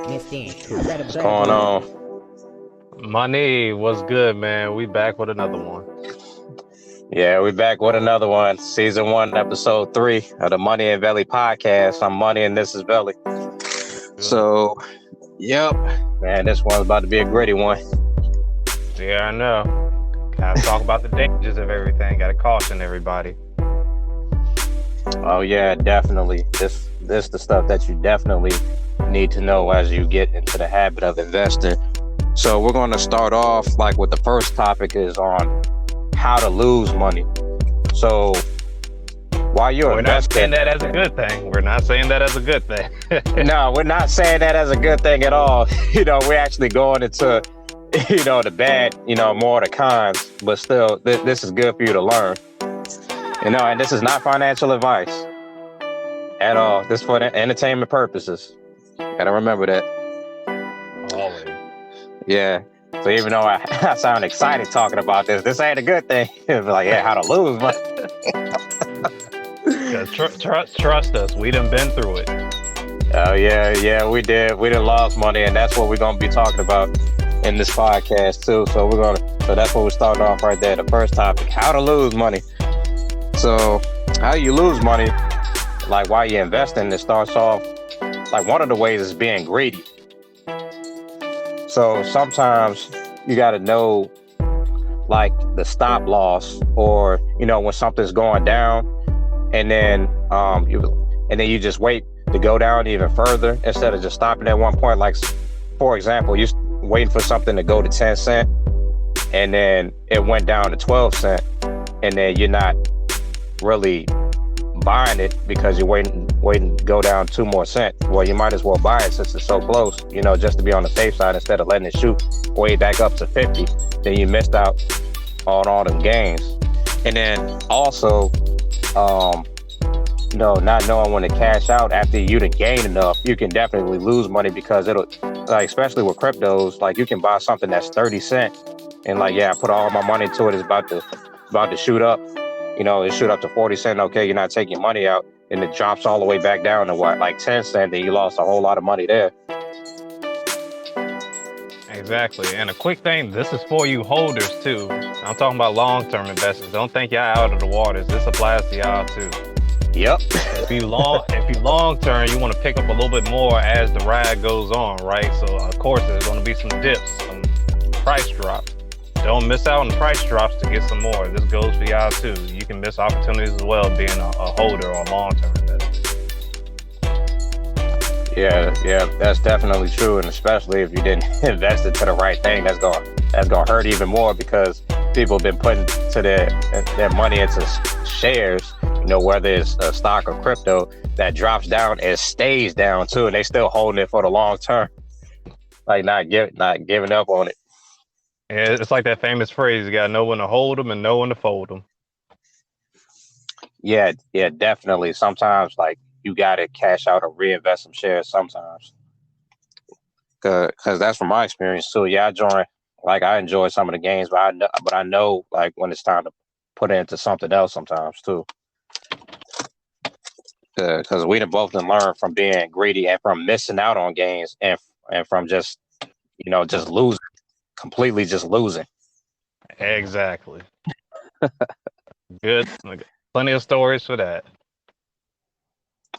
What's going on? Money, what's good, man? We back with another one. Yeah, we back with another one. Season 1, episode 3 of the Money and Velli podcast. I'm Money and this is Velli. Good. So, yep. Man, this one's about to be a gritty one. Yeah, I know. Gotta talk about the dangers of everything. Gotta caution everybody. Oh yeah, definitely. This the stuff that you definitely need to know as you get into the habit of investing. So we're going to start off like with the first topic is on how to lose money. So while you're We're not saying investing, that as a good thing. We're not saying that as a good thing. no, we're not saying that as a good thing at all. We're actually going into, the bad, more the cons, but still, this is good for you to learn. And this is not financial advice at all. This is for the entertainment purposes. Gotta remember that. Always. Yeah. So even though I sound excited talking about this ain't a good thing. Like, yeah, how to lose money. Trust us. We done been through it. Oh yeah, we did. We done lost money, and that's what we're gonna be talking about in this podcast too. So that's what we're starting off right there. The first topic: how to lose money. So, how you lose money? Like while you're investing, it starts off like one of the ways is being greedy. So sometimes you got to know like the stop loss, or when something's going down, and then you just wait to go down even further instead of just stopping at one point. Like for example, you waiting for something to go to 10 cent, and then it went down to 12 cent, and then you're not really buying it because you're waiting to go down 2 more cents. Well, you might as well buy it since it's so close, just to be on the safe side instead of letting it shoot way back up to 50. Then you missed out on all them gains. And then also, not knowing when to cash out after you done gain enough, you can definitely lose money because it'll, like, especially with cryptos, like you can buy something that's 30 cents and like, yeah, I put all my money into it. It's about to shoot up. It shoot up to 40 cents. Okay, you're not taking money out, and it drops all the way back down to what, like 10 cents. Then you lost a whole lot of money there. Exactly. And a quick thing, this is for you holders too. I'm talking about long-term investors. Don't think y'all out of the waters. This applies to y'all too. Yep. If you long term, you want to pick up a little bit more as the ride goes on, right? So of course there's going to be some dips, some price drops. Don't miss out on the price drops to get some more. This goes for y'all too. You can miss opportunities as well being a holder or a long-term investor. Yeah, that's definitely true, and especially if you didn't invest into the right thing, that's gonna hurt even more because people have been putting their money into shares, whether it's a stock or crypto that drops down and stays down too, and they still holding it for the long term, like not giving up on it. Yeah, it's like that famous phrase: you gotta know when to hold them and know when to fold them. Yeah, definitely. Sometimes like you gotta cash out or reinvest some shares sometimes, because that's from my experience too. Yeah, I enjoy some of the games, but I know like when it's time to put it into something else sometimes too. Because we both can learn from being greedy and from missing out on gains, and from just just losing, completely just losing. Exactly. Good. Plenty of stories for that.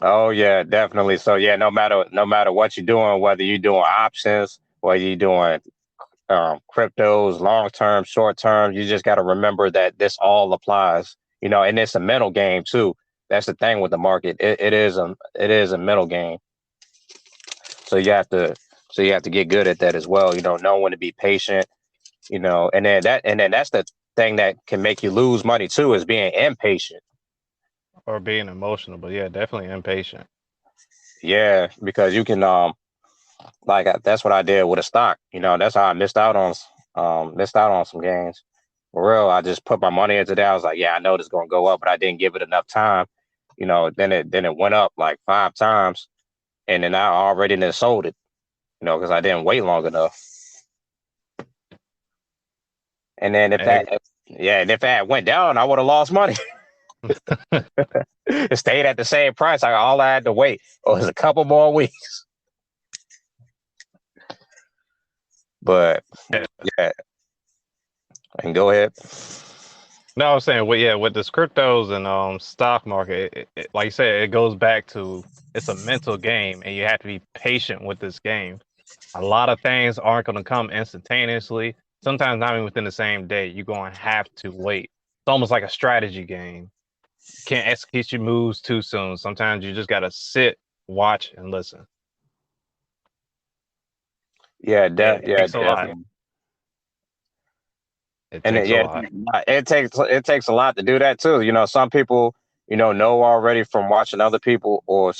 Oh yeah, definitely. So yeah, no matter what you're doing, whether you're doing options, whether you're doing cryptos, long term, short term, you just got to remember that this all applies. And it's a mental game too. That's the thing with the market. It is a mental game. So you have to get good at that as well. Know when to be patient. And then that's the thing that can make you lose money too, is being impatient. Or being emotional, but yeah, definitely impatient. Yeah, because you can that's what I did with a stock. That's how I missed out on some gains. For real, I just put my money into that. I was like, yeah, I know this is gonna go up, but I didn't give it enough time. Then it went up like 5 times, and then I already then sold it. Because I didn't wait long enough. And then if that went down, I would have lost money. It stayed at the same price. All I had to wait was a couple more weeks. But yeah, and go ahead. No, I was saying, well, yeah, with this cryptos and stock market, like you said, it goes back to it's a mental game, and you have to be patient with this game. A lot of things aren't going to come instantaneously. Sometimes not even within the same day. You're going to have to wait. It's almost like a strategy game. You can't execute your moves too soon. Sometimes you just got to sit, watch, and listen. Yeah, It yeah, takes a lot. definitely. It And takes a yeah, lot. it takes a lot to do that too. Some people know already from watching other people, or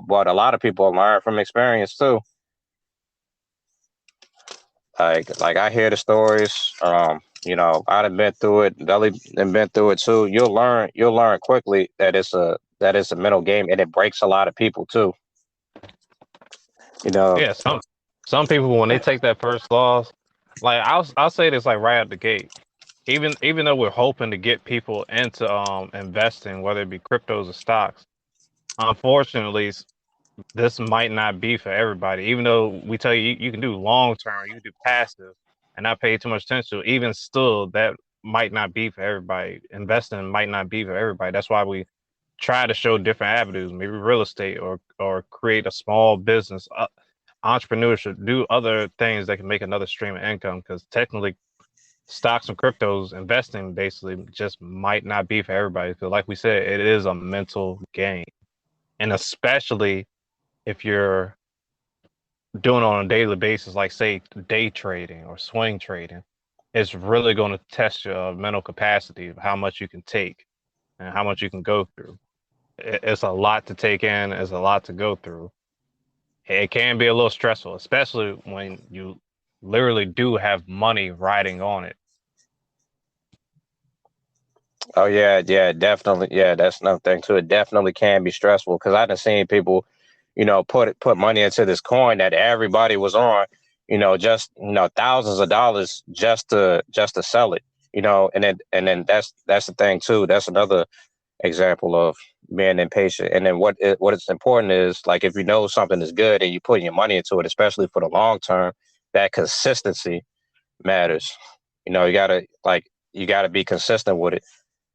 but a lot of people learn from experience too. Like I hear the stories. I done been through it. Velli done been through it too. You'll learn quickly that it's a mental game, and it breaks a lot of people too. You know, Yeah, some people when they take that first loss, like I'll say this like right out the gate. Even though we're hoping to get people into investing, whether it be cryptos or stocks, unfortunately, this might not be for everybody. Even though we tell you you can do long term, you can do passive, and not pay too much attention to, even still, that might not be for everybody. Investing might not be for everybody. That's why we try to show different avenues, maybe real estate or create a small business. Entrepreneurship, do other things that can make another stream of income because technically stocks and cryptos investing basically just might not be for everybody because like we said it is a mental game, and especially if you're doing it on a daily basis like say day trading or swing trading, it's really going to test your mental capacity of how much you can take and how much you can go through. It's a lot to take in, it's a lot to go through. It can be a little stressful, especially when you literally do have money riding on it. oh yeah, yeah, definitely. Yeah, that's another thing too. It definitely can be stressful because I've seen people, put money into this coin that everybody was on, just thousands of dollars just to sell it, and then that's the thing too. That's another example of being impatient. And then what is important is like if you know something is good and you put your money into it, especially for the long term, that consistency matters. You gotta be consistent with it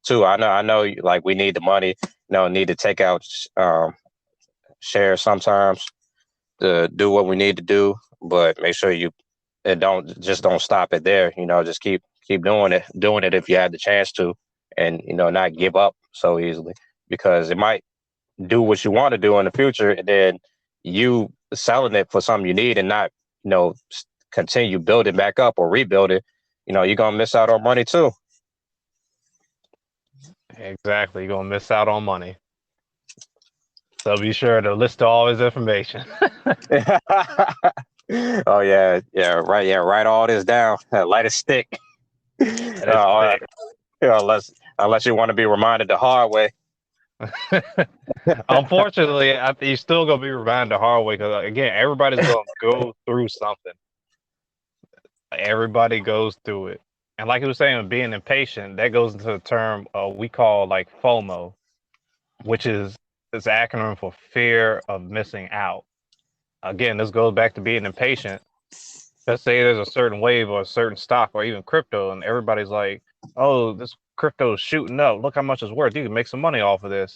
too. I know. Like we need the money. Need to take out shares sometimes to do what we need to do, but make sure you and don't stop it there. Just keep doing it if you have the chance to, and not give up so easily because it might do what you want to do in the future, and then you selling it for something you need and not continue building back up or rebuild it. You're gonna miss out on money too. Exactly. You're going to miss out on money. So be sure to list all his information. Oh yeah, yeah, right, yeah, write all this down. Light a stick. That's Uh, it. unless you want to be reminded the hard way. Unfortunately, you're still going to be reminded the hard way because, again, everybody's going to go through something. Everybody goes through it. And like he was saying, being impatient, that goes into the term we call like FOMO, which is this acronym for fear of missing out. Again, this goes back to being impatient. Let's say there's a certain wave or a certain stock or even crypto, and everybody's like, "Oh, this crypto is shooting up. Look how much it's worth. You can make some money off of this."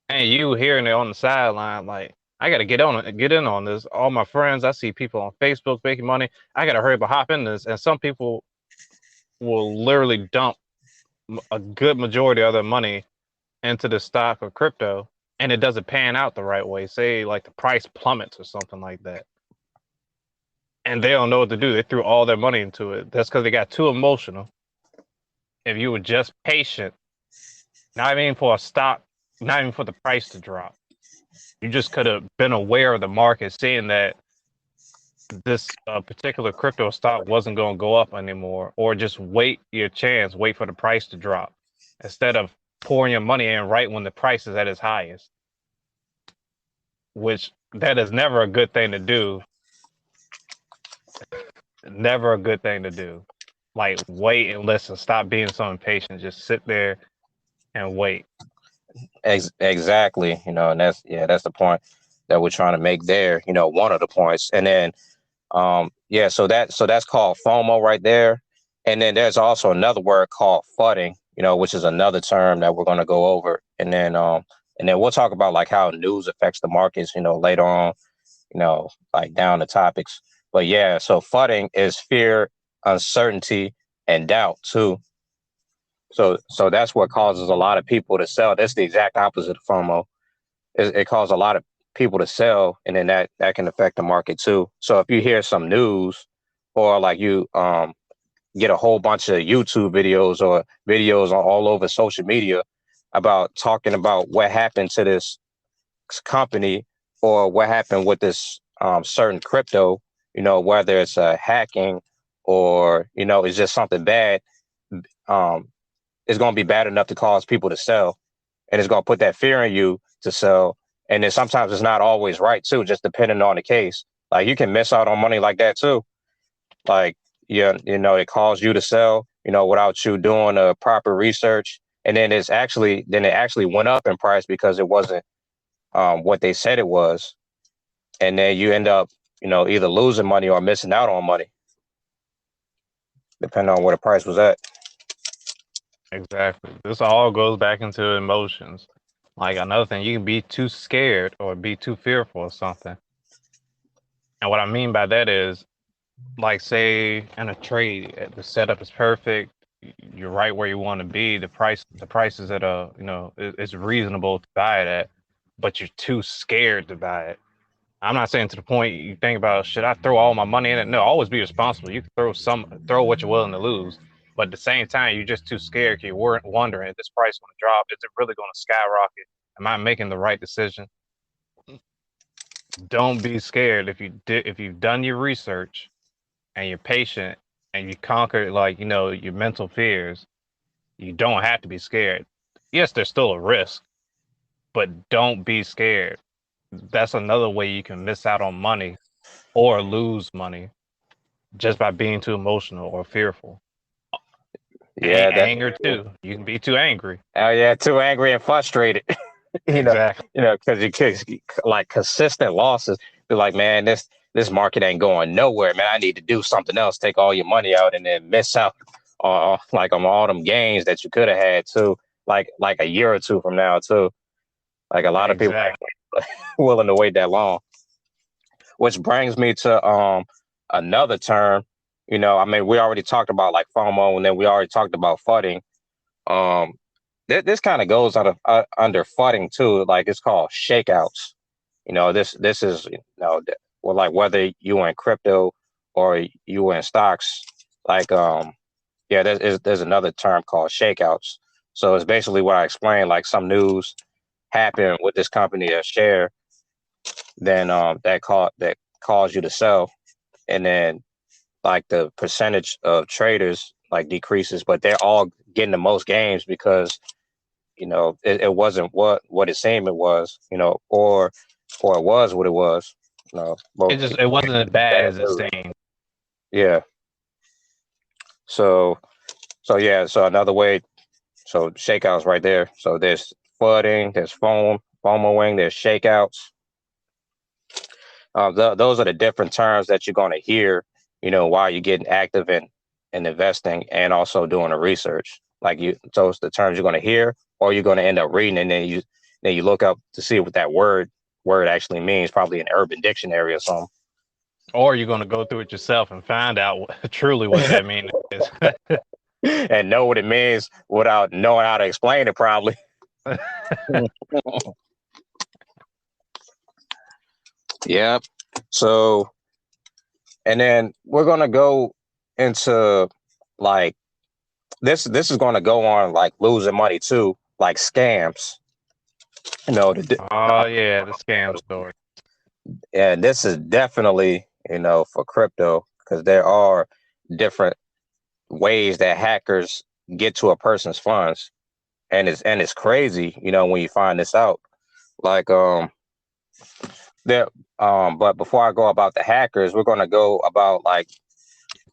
And you hearing it on the sideline, like, "I got to get in on this." All my friends, I see people on Facebook making money. I got to hurry up and hop in this. And some people will literally dump a good majority of their money into the stock or crypto, and it doesn't pan out the right way. Say like the price plummets or something like that, and they don't know what to do. They threw all their money into it. That's because they got too emotional. If you were just patient, not even for a stock, not even for the price to drop, you just could have been aware of the market, seeing that this particular crypto stock wasn't going to go up anymore, or just wait your chance, wait for the price to drop instead of pouring your money in right when the price is at its highest, which that is never a good thing to do. Never a good thing to do. Like wait and listen. Stop being so impatient. Just sit there and wait. Exactly. And that's the point that we're trying to make there. One of the points, and then yeah, so that's called FOMO right there. And then there's also another word called fudding, which is another term that we're going to go over. And then we'll talk about like how news affects the markets, later on, like down the topics. But yeah, so fudding is fear, uncertainty, and doubt too. So that's what causes a lot of people to sell. That's the exact opposite of FOMO. It causes a lot of people to sell, and then that can affect the market too. So if you hear some news, or like you get a whole bunch of YouTube videos or videos on all over social media about talking about what happened to this company or what happened with this certain crypto, whether it's hacking or it's just something bad, um, it's going to be bad enough to cause people to sell, and it's going to put that fear in you to sell. And then sometimes it's not always right too, just depending on the case. Like you can miss out on money like that too. Like, yeah, it caused you to sell, without you doing a proper research. And then it actually went up in price because it wasn't what they said it was. And then you end up, either losing money or missing out on money, depending on where the price was at. Exactly. This all goes back into emotions. Like another thing, you can be too scared or be too fearful of something. And what I mean by that is, like, say in a trade, the setup is perfect. You're right where you want to be. The price is at it's reasonable to buy it at, but you're too scared to buy it. I'm not saying to the point you think about, should I throw all my money in it? No, always be responsible. You can throw what you're willing to lose, but at the same time, you're just too scared. You weren't wondering, is this price going to drop? Is it really going to skyrocket? Am I making the right decision? Don't be scared if you've done your research and you're patient and you conquer your mental fears. You don't have to be scared. Yes, there's still a risk, but don't be scared. That's another way you can miss out on money or lose money just by being too emotional or fearful. Yeah, Anger too. You can be too angry. oh yeah, too angry and frustrated. you know, Exactly. because like consistent losses. Be like, man, this market ain't going nowhere, man. I need to do something else. Take all your money out and then miss out on like on all them gains that you could have had too. Like a year or two from now too. Like a lot of people Exactly. ain't willing to wait that long. Which brings me to another term. I mean, we already talked about like FOMO, and then we already talked about fudding. Um, this kind of goes under fudding too. Like it's called shakeouts. This is well, like whether you were in crypto or you were in stocks. Like yeah, there's another term called shakeouts. So it's basically what I explained. Like some news happened with this company or share, then that caused you to sell, and then like the percentage of traders like decreases, but they're all getting the most gains because it wasn't what it seemed it was, or it was what it was. Well, It wasn't as bad bad as it news. seemed. Yeah. So yeah. So another way. So shakeouts right there. So there's flooding. There's FOMOing. There's shakeouts. Those are the different terms that you're going to hear, while you're getting active in investing and also doing the research. Like those the terms you're going to hear, or you're going to end up reading, and then you look up to see what that word actually means, probably in Urban Dictionary or something, Or you're going to go through it yourself and find out truly what that means is. and know what it means without knowing how to explain it, probably. Yep. So, and then we're gonna go into like this is going to go on like losing money too, like scams. Oh yeah, the scam story. And this is definitely for crypto because there are different ways that hackers get to a person's funds, and it's crazy, when you find this out. Like there, but before I go about the hackers, we're going to go about like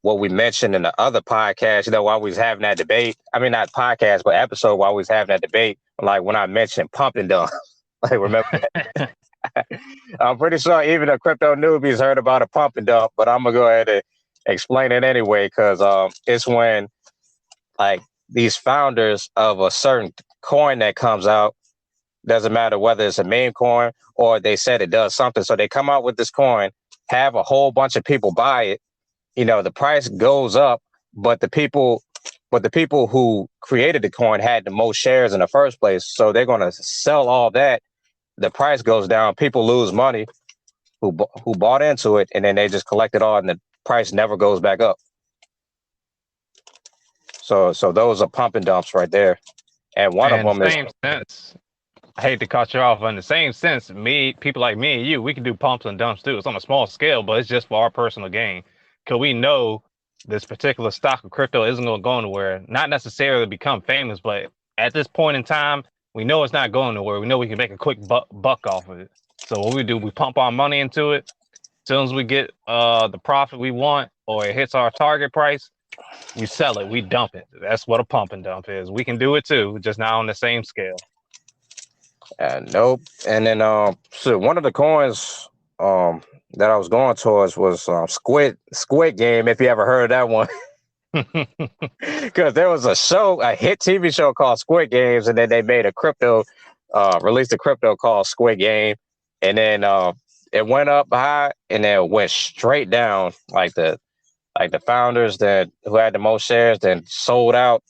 what we mentioned in the other podcast, while we was having that debate. I mean, not podcast, but episode while we was having that debate. Like when I mentioned pump and dump, like remember that? I'm pretty sure even the crypto newbies heard about a pump and dump, but I'm gonna go ahead explain it anyway, because it's when like these founders of a certain coin that comes out, doesn't matter whether it's a meme coin or they said it does something. So they come out with this coin, have a whole bunch of people buy it. The price goes up, but the people who created the coin had the most shares in the first place. So they're going to sell all that. The price goes down. People lose money who bought into it, and then they just collect it all, and the price never goes back up. So those are pump and dumps right there. And one of And them is same sense. I hate to cut you off. In the same sense, people like me and you, we can do pumps and dumps too. It's on a small scale, but it's just for our personal gain. Because we know this particular stock of crypto isn't going to go anywhere. Not necessarily become famous, but at this point in time, we know it's not going nowhere. We know we can make a quick buck off of it. So what we do, we pump our money into it. As soon as we get the profit we want or it hits our target price, we sell it, we dump it. That's what a pump and dump is. We can do it too, just not on the same scale. nope. And then so one of the coins that I was going towards was Squid Game. If you ever heard of that one, because there was a hit TV show called Squid Games, and then they made released a crypto called Squid Game, and then it went up high and then it went straight down. Like the founders who had the most shares then sold out,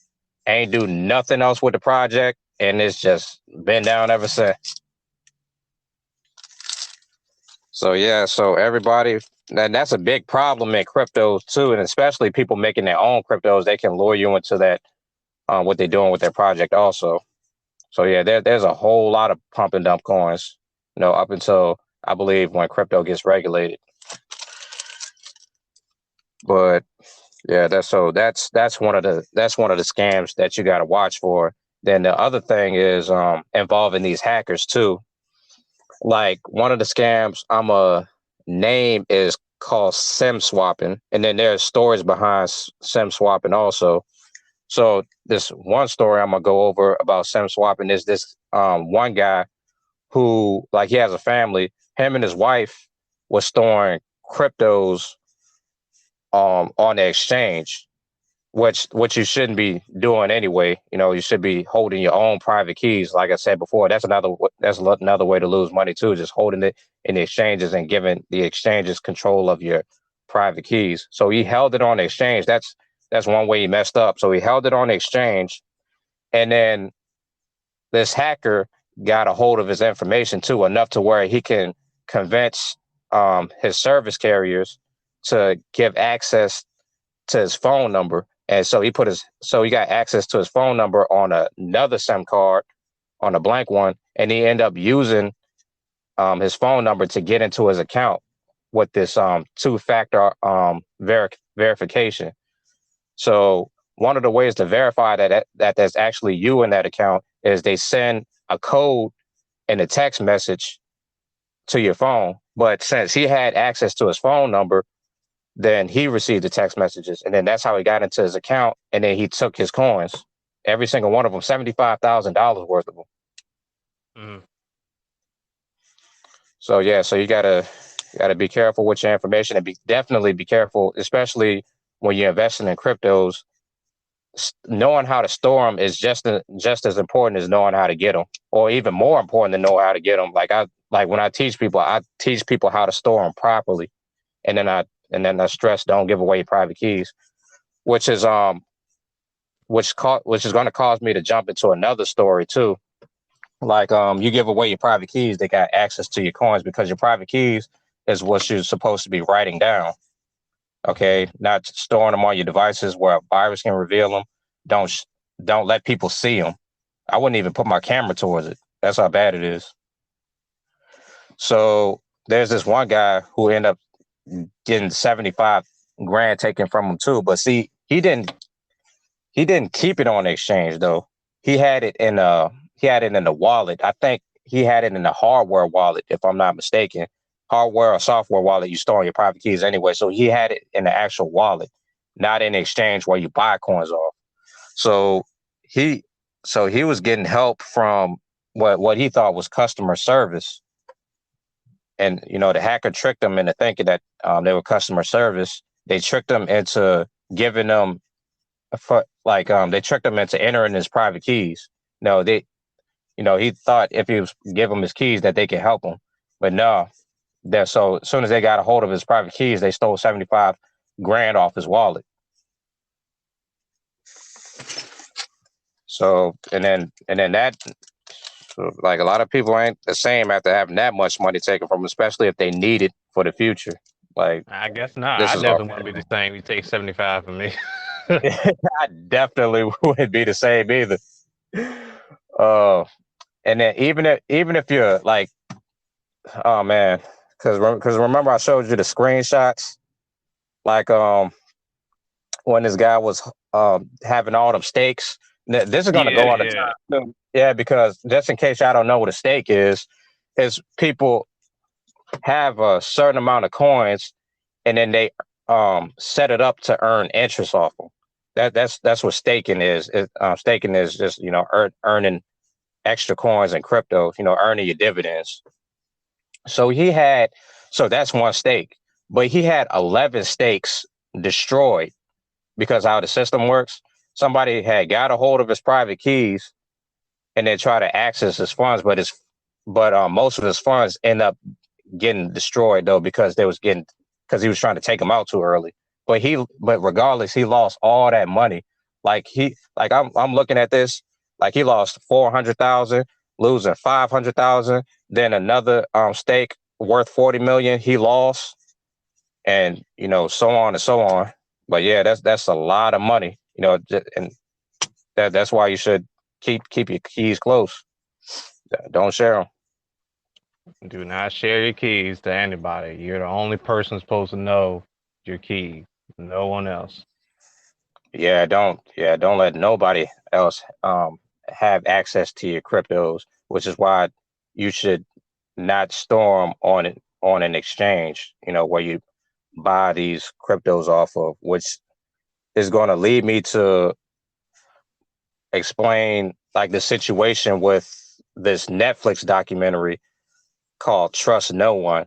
ain't do nothing else with the project, and it's just been down ever since. So yeah, so everybody, and that's a big problem in crypto too, and especially people making their own cryptos, they can lure you into that what they're doing with their project also. So yeah, there's a whole lot of pump and dump coins, up until I believe when crypto gets regulated. But yeah, that's one of the scams that you got to watch for. Then the other thing is involving these hackers too. Like one of the scams I'm a name is called SIM swapping, and then there's stories behind SIM swapping also. So this one story I'm gonna go over about SIM swapping is this one guy who, like, he has a family. Him and his wife was storing cryptos on the exchange, which you shouldn't be doing anyway. You should be holding your own private keys. Like I said before, that's another way to lose money too, just holding it in the exchanges and giving the exchanges control of your private keys. So he held it on the exchange. That's one way he messed up. So he held it on the exchange, and then this hacker got a hold of his information too, enough to where he can convince his service carriers to give access to his phone number. And so he got access to his phone number on another SIM card, on a blank one, and he ended up using his phone number to get into his account with this two-factor verification. So one of the ways to verify that that's actually you in that account is they send a code in a text message to your phone. But since he had access to his phone number, then he received the text messages, and then that's how he got into his account, and then he took his coins, every single one of them, $75,000 worth of them. Mm. So yeah, so you gotta be careful with your information, and definitely be careful, especially when you're investing in cryptos. Knowing how to store them is just as important as knowing how to get them, or even more important than knowing how to get them. Like when I teach people how to store them properly, and then I stress, don't give away your private keys, which is going to cause me to jump into another story too. Like you give away your private keys, they got access to your coins, because your private keys is what you're supposed to be writing down. Okay, not storing them on your devices where a virus can reveal them. Don't let people see them. I wouldn't even put my camera towards it. That's how bad it is. So there's this one guy who ended up getting 75 grand taken from him too. But see, he didn't keep it on the exchange though. He had it in the wallet. I think he had it in the hardware wallet, if I'm not mistaken. Hardware or software wallet, you store your private keys anyway. So he had it in the actual wallet, not in the exchange where you buy coins off. So he was getting help from what he thought was customer service. And the hacker tricked him into thinking that they were customer service. they tricked him into giving them they tricked him into entering his private keys. No, he thought if he was give him his keys that they could help him, but no. So as soon as they got a hold of his private keys, they stole 75 grand off his wallet. So and then that, like, a lot of people ain't the same after having that much money taken from them, especially if they need it for the future. Like, I guess not. this I is all. definitely want to be the same. You take 75 from me. I definitely wouldn't be the same either. Uh, and then even if you're like, oh man, because remember I showed you the screenshots, like when this guy was having all them stakes. This is gonna Yeah, go on the yeah. time too. Yeah, because just in case y'all don't know what a stake is people have a certain amount of coins, and then they set it up to earn interest off them. That's what staking is. Staking is just earning extra coins in crypto. Earning your dividends. So that's one stake, but he had 11 stakes destroyed because how the system works. Somebody had got a hold of his private keys and then try to access his funds, but most of his funds end up getting destroyed though because he was trying to take them out too early. But regardless, he lost all that money. I'm looking at this, like, he lost 400,000, losing 500,000, then another stake worth 40 million he lost, and so on and so on. But yeah, that's a lot of money, and that's why you should keep your keys close. Don't share them. Do not share your keys to anybody. You're the only person supposed to know your keys. No one else. Don't let nobody else have access to your cryptos, which is why you should not store them on an exchange, where you buy these cryptos off of, which is going to lead me to explain, like, the situation with this Netflix documentary called Trust No One: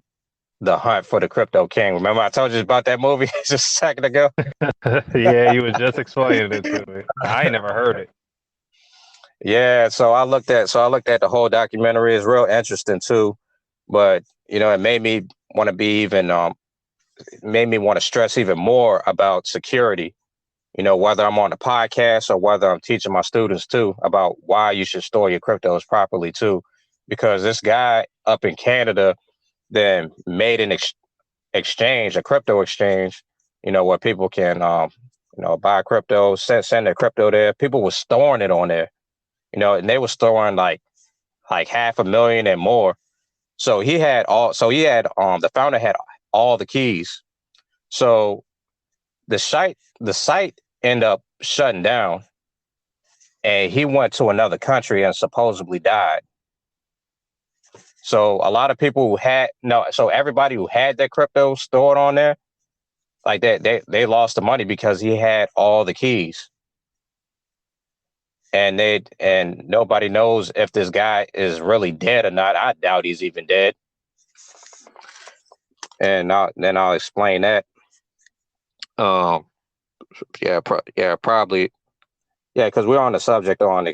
The Hunt for the Crypto King. Remember I told you about that movie just a second ago? Yeah, you were just explaining it to me. I ain't never heard it. Yeah, so I looked at the whole documentary. It's real interesting too, but it made me want to stress even more about security. Whether I'm on the podcast or whether I'm teaching my students too about why you should store your cryptos properly too, because this guy up in Canada then made an exchange, a crypto exchange, where people can buy crypto, send their crypto there. People were storing it on there, and they were storing like 500,000 and more. The founder had all the keys. So the site ended up shutting down, and he went to another country and supposedly died. So a lot of people who had no, so everybody who had their crypto stored on there, like that, they lost the money because he had all the keys, and nobody knows if this guy is really dead or not. I doubt he's even dead, and then I'll explain that. Um, yeah, probably, yeah, because we're on the subject on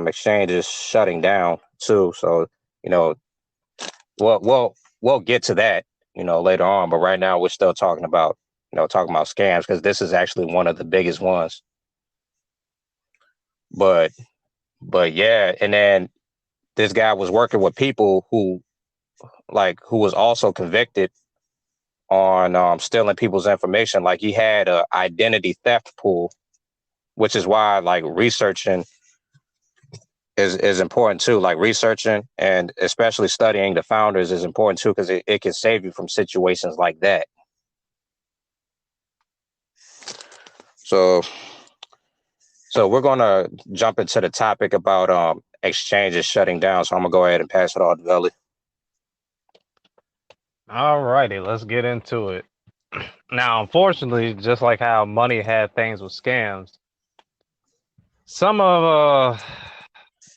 exchanges shutting down too. So you know, we'll get to that later on. But right now we're still talking about scams, because this is actually one of the biggest ones. But yeah, and then this guy was working with people who was also convicted on stealing people's information. Like, he had a identity theft pool, which is why, like, researching is important too. Like, researching and especially studying the founders is important too, because it can save you from situations like that. So we're gonna jump into the topic about exchanges shutting down. So I'm gonna go ahead and pass it on to Velli. All righty, let's get into it. Now, unfortunately, just like how money had things with scams, some of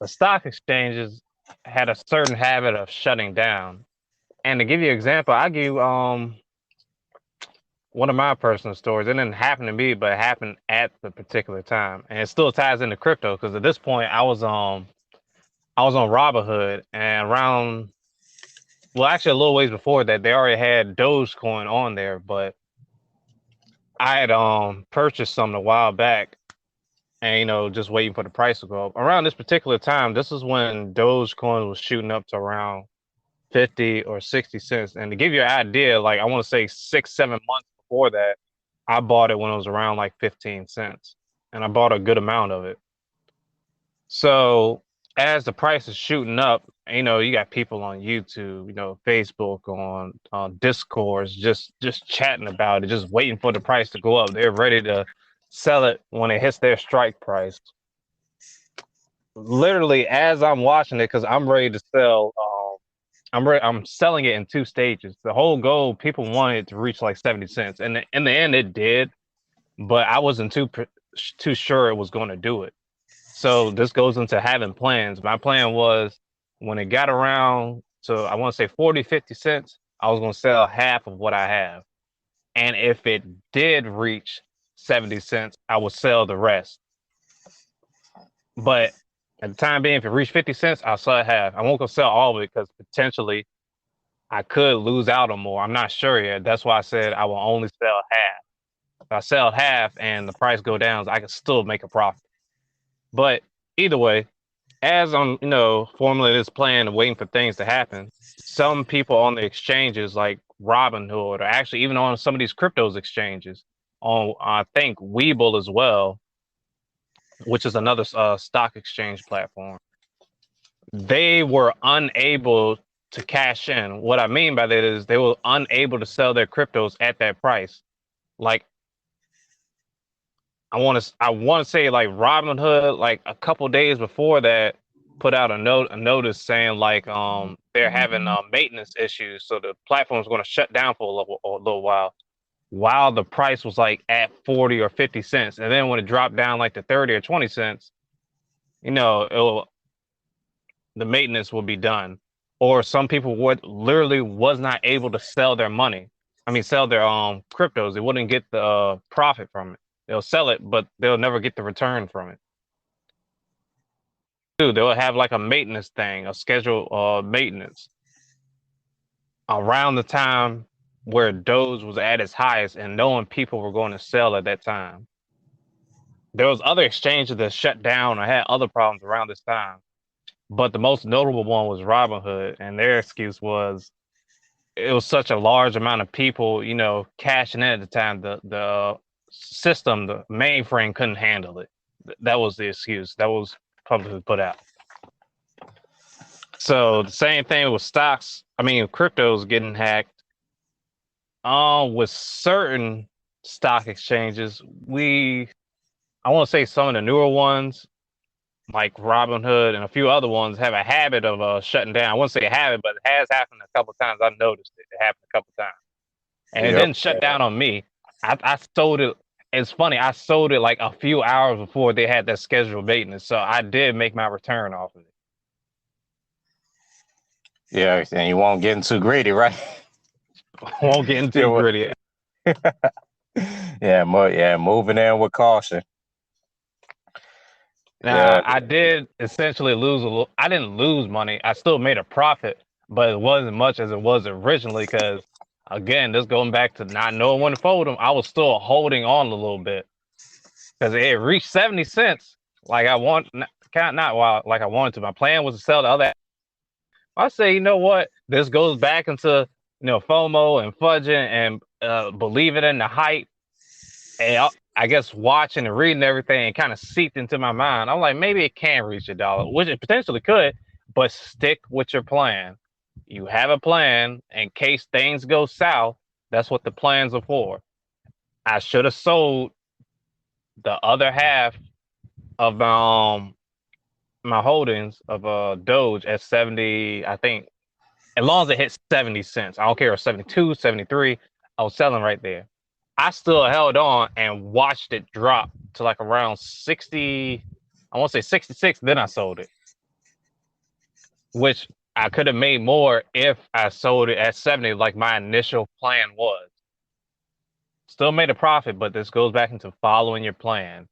the stock exchanges had a certain habit of shutting down. And to give you an example, I give you one of my personal stories. It didn't happen to me, but it happened at the particular time, and it still ties into crypto because at this point I was on Robinhood, and around, well, actually a little ways before that, they already had Dogecoin on there, but I had purchased some a while back, and just waiting for the price to go up. Around this particular time, this is when Dogecoin was shooting up to around 50 or 60 cents. And to give you an idea, like I want to say 6, 7 months before that, I bought it when it was around like 15 cents. And I bought a good amount of it. So as the price is shooting up, you got people on YouTube, Facebook, on Discords, just chatting about it, just waiting for the price to go up. They're ready to sell it when it hits their strike price. Literally, as I'm watching it, because I'm ready to sell. I'm selling it in two stages. The whole goal, people wanted it to reach like 70 cents, and in the end, it did. But I wasn't too sure it was going to do it. So this goes into having plans. My plan was when it got around to, I want to say 40, 50 cents, I was going to sell half of what I have. And if it did reach 70 cents, I would sell the rest. But at the time being, if it reached 50 cents, I'll sell half. I won't go sell all of it because potentially I could lose out on more. I'm not sure yet. That's why I said I will only sell half. If I sell half and the price go down, I can still make a profit. But either way, as I'm, formulating this plan and waiting for things to happen, some people on the exchanges like Robinhood, or actually even on some of these cryptos exchanges, on I think Webull as well, which is another stock exchange platform, they were unable to cash in. What I mean by that is they were unable to sell their cryptos at that price. Like I want to say like Robinhood, like a couple days before that, put out a notice saying like they're having maintenance issues, so the platform is going to shut down for a little while the price was like at 40 or 50 cents, and then when it dropped down like to 30 or 20 cents, the maintenance will be done. Or some people would literally was not able to sell their money. I mean, sell their cryptos. They wouldn't get the profit from it. They'll sell it, but they'll never get the return from it. Dude, they'll have like a maintenance thing, a scheduled maintenance around the time where Doge was at its highest, and knowing people were going to sell at that time. There was other exchanges that shut down or had other problems around this time. But the most notable one was Robinhood, and their excuse was it was such a large amount of people, cashing in at the time. The system, the mainframe couldn't handle it. That was the excuse. That was publicly put out. So the same thing with stocks. I mean, cryptos getting hacked. With certain stock exchanges, I want to say some of the newer ones, like Robinhood and a few other ones, have a habit of shutting down. I wouldn't say a habit, but it has happened a couple of times. I've noticed it. It happened a couple of times. And it didn't shut down on me. I sold it. It's funny. I sold it like a few hours before they had that scheduled maintenance. So I did make my return off of it. Yeah, and you won't get too greedy, right? Won't get into greedy. Yeah, moving in with caution. Now, I did essentially lose a little. I didn't lose money. I still made a profit, but it wasn't much as it was originally because, again, just going back to not knowing when to fold them, I was still holding on a little bit because it reached 70 cents. Like I want, not while like I wanted to. My plan was to sell the other. I say, you know what? This goes back into FOMO and fudging and believing in the hype. And I guess watching and reading everything kind of seeped into my mind. I'm like, maybe it can reach $1, which it potentially could, but stick with your plan. You have a plan in case things go south. That's what the plans are for. I should have sold the other half of my holdings of Doge at 70, I think. As long as it hit 70 cents, I don't care, 72, 73, I was selling right there. I still held on and watched it drop to like around 60, I want to say 66, then I sold it. Which I could have made more if I sold it at 70 like my initial plan was. Still made a profit, but this goes back into following your plan.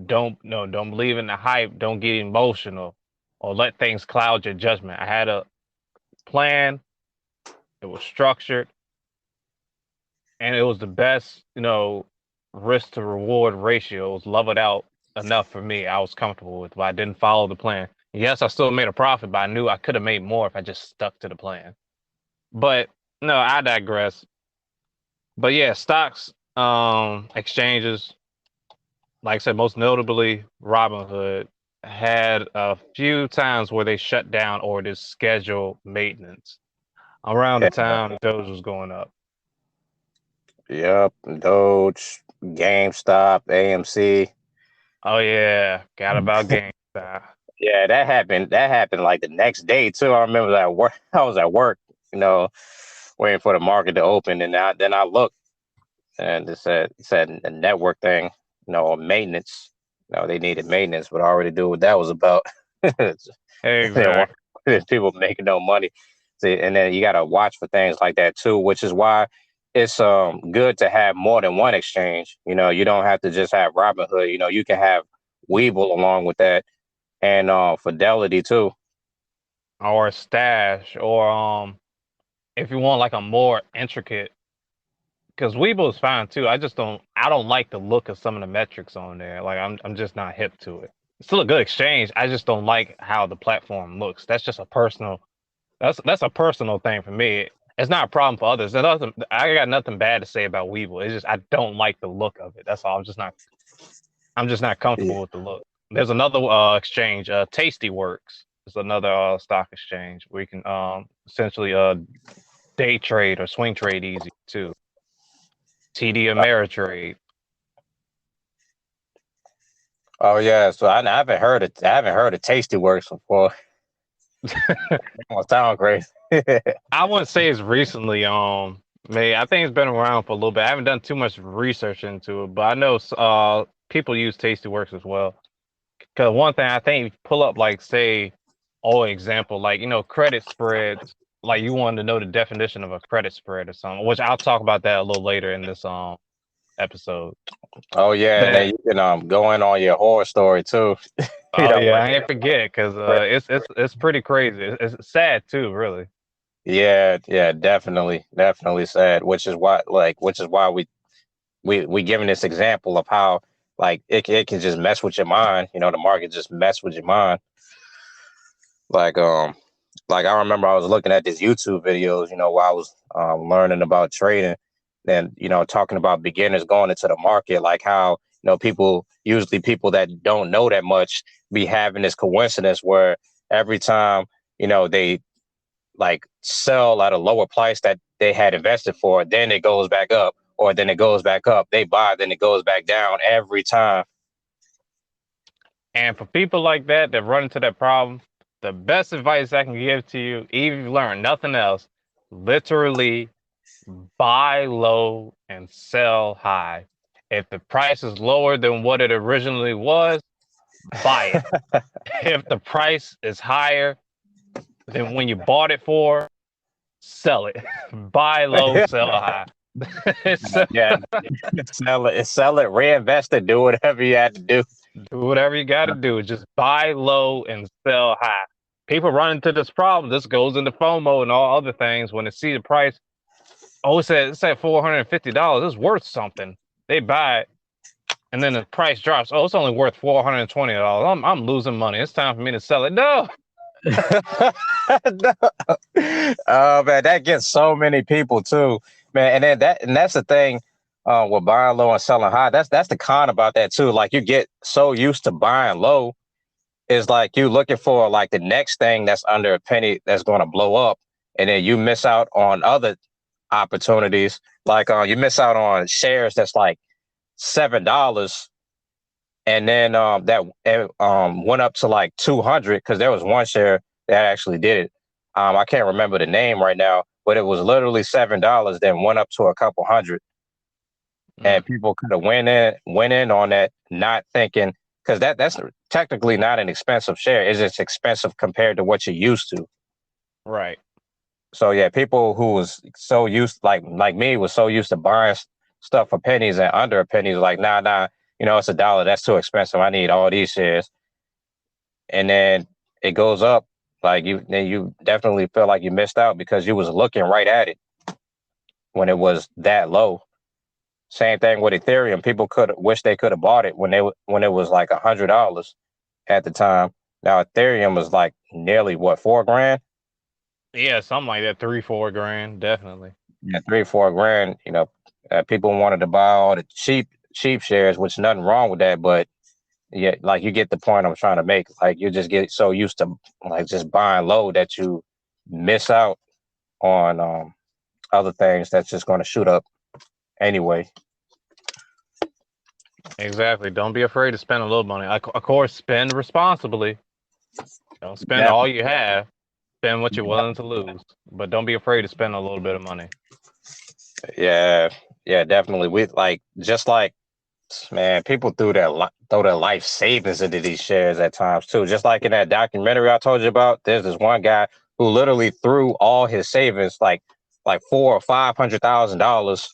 Don't believe in the hype. Don't get emotional or let things cloud your judgment. I had a plan. It was structured, and it was the best, risk to reward ratio. It was leveled out enough for me. I was comfortable with, but I didn't follow the plan. Yes, I still made a profit, but I knew I could have made more if I just stuck to the plan. But no, I digress. But yeah, stocks, exchanges, like I said, most notably Robinhood, had a few times where they shut down or did scheduled maintenance around the Yeah. time Doge was going up. Yep. Doge, GameStop, AMC. Oh yeah, got about GameStop. Yeah, that happened. That happened like the next day too. I remember that work. I was at work, you know, waiting for the market to open, and then I looked, and it said a network thing, maintenance. They needed maintenance, but I already knew what that was about. They want Exactly. people making no money. See, and then you got to watch for things like that too, which is why it's good to have more than one exchange. You don't have to just have Robinhood. You can have Weeble along with that, and Fidelity too. Or a stash, or if you want like a more intricate, because Webull is fine too. I don't like the look of some of the metrics on there. Like I'm just not hip to it. It's still a good exchange. I just don't like how the platform looks. That's just a personal. That's a personal thing for me. It's not a problem for others. I got nothing bad to say about Webull. It's just I don't like the look of it. That's all. I'm just not Yeah. comfortable with the look. There's another exchange, Tasty Works. It's another stock exchange where you can essentially day trade or swing trade easy too. TD Ameritrade. Oh yeah, so I haven't heard of Tasty Works before. It don't sound great. I wouldn't say it's recently. I think it's been around for a little bit. I haven't done too much research into it, but I know people use Tasty Works as well. Because one thing I think, pull up like say, example, like credit spreads. Like you wanted to know the definition of a credit spread or something, which I'll talk about that a little later in this episode. Oh yeah, and then That you can go in on your horror story too. Oh yeah, What I ain't forget because credit it's pretty crazy. It's sad too, really. Yeah, yeah, definitely sad. Which is why we giving this example of how like it can just mess with your mind. The market just mess with your mind. Like like I remember I was looking at these YouTube videos, while I was learning about trading, and talking about beginners going into the market, like how people that don't know that much be having this coincidence where every time they like sell at a lower price that they had invested for, then it goes back up, or then it goes back up. They buy, then it goes back down every time. And for people like that run into that problem, the best advice I can give to you, even if you learn nothing else, literally buy low and sell high. If the price is lower than what it originally was, buy it. If the price is higher than when you bought it for, sell it. Buy low, sell high. So, Yeah, sell it, reinvest it, do whatever you had to do. do whatever you got to do. Just buy low and sell high. People run into this problem. This goes into FOMO and all other things. When they see the price, it's at $450. It's worth something. They buy it, and then the price drops. Oh, it's only worth $420. I'm losing money. It's time for me to sell it. No. No. Oh man, that gets so many people too, man. And that's the thing with buying low and selling high. That's the con about that too. Like you get so used to buying low, is like you looking for like the next thing that's under a penny that's going to blow up, and then you miss out on other opportunities. Like you miss out on shares that's like $7, and then that went up to like 200 because there was one share that actually did it. I can't remember the name right now, but it was literally $7, then went up to a couple hundred, Mm, and people could have went in on that, not thinking, because that's technically not an expensive share. It's just expensive compared to what you're used to. right. So yeah, people who was so used, like me, was so used to buying stuff for pennies and under a penny. Like, nah, it's $1. That's too expensive. I need all these shares. And then it goes up. Like you definitely feel like you missed out because you was looking right at it when it was that low. Same thing with Ethereum. People could wish they could have bought it when it was like $100 at the time. Now Ethereum was like nearly what, 4 grand? Yeah, something like that, 3-4 grand, definitely. Yeah, 3 4 grand. People wanted to buy all the cheap shares, which nothing wrong with that, but yeah, like you get the point I'm trying to make. Like you just get so used to like just buying low that you miss out on other things that's just going to shoot up anyway. Exactly. Don't be afraid to spend a little money. Of course, spend responsibly. Don't spend Def- all you have. Spend what you're willing to lose, but don't be afraid to spend a little bit of money. yeah, yeah, definitely. We like just like man, people throw their life savings into these shares at times too. Just like in that documentary I told you about, there's this one guy who literally threw all his savings, like $400,000 or $500,000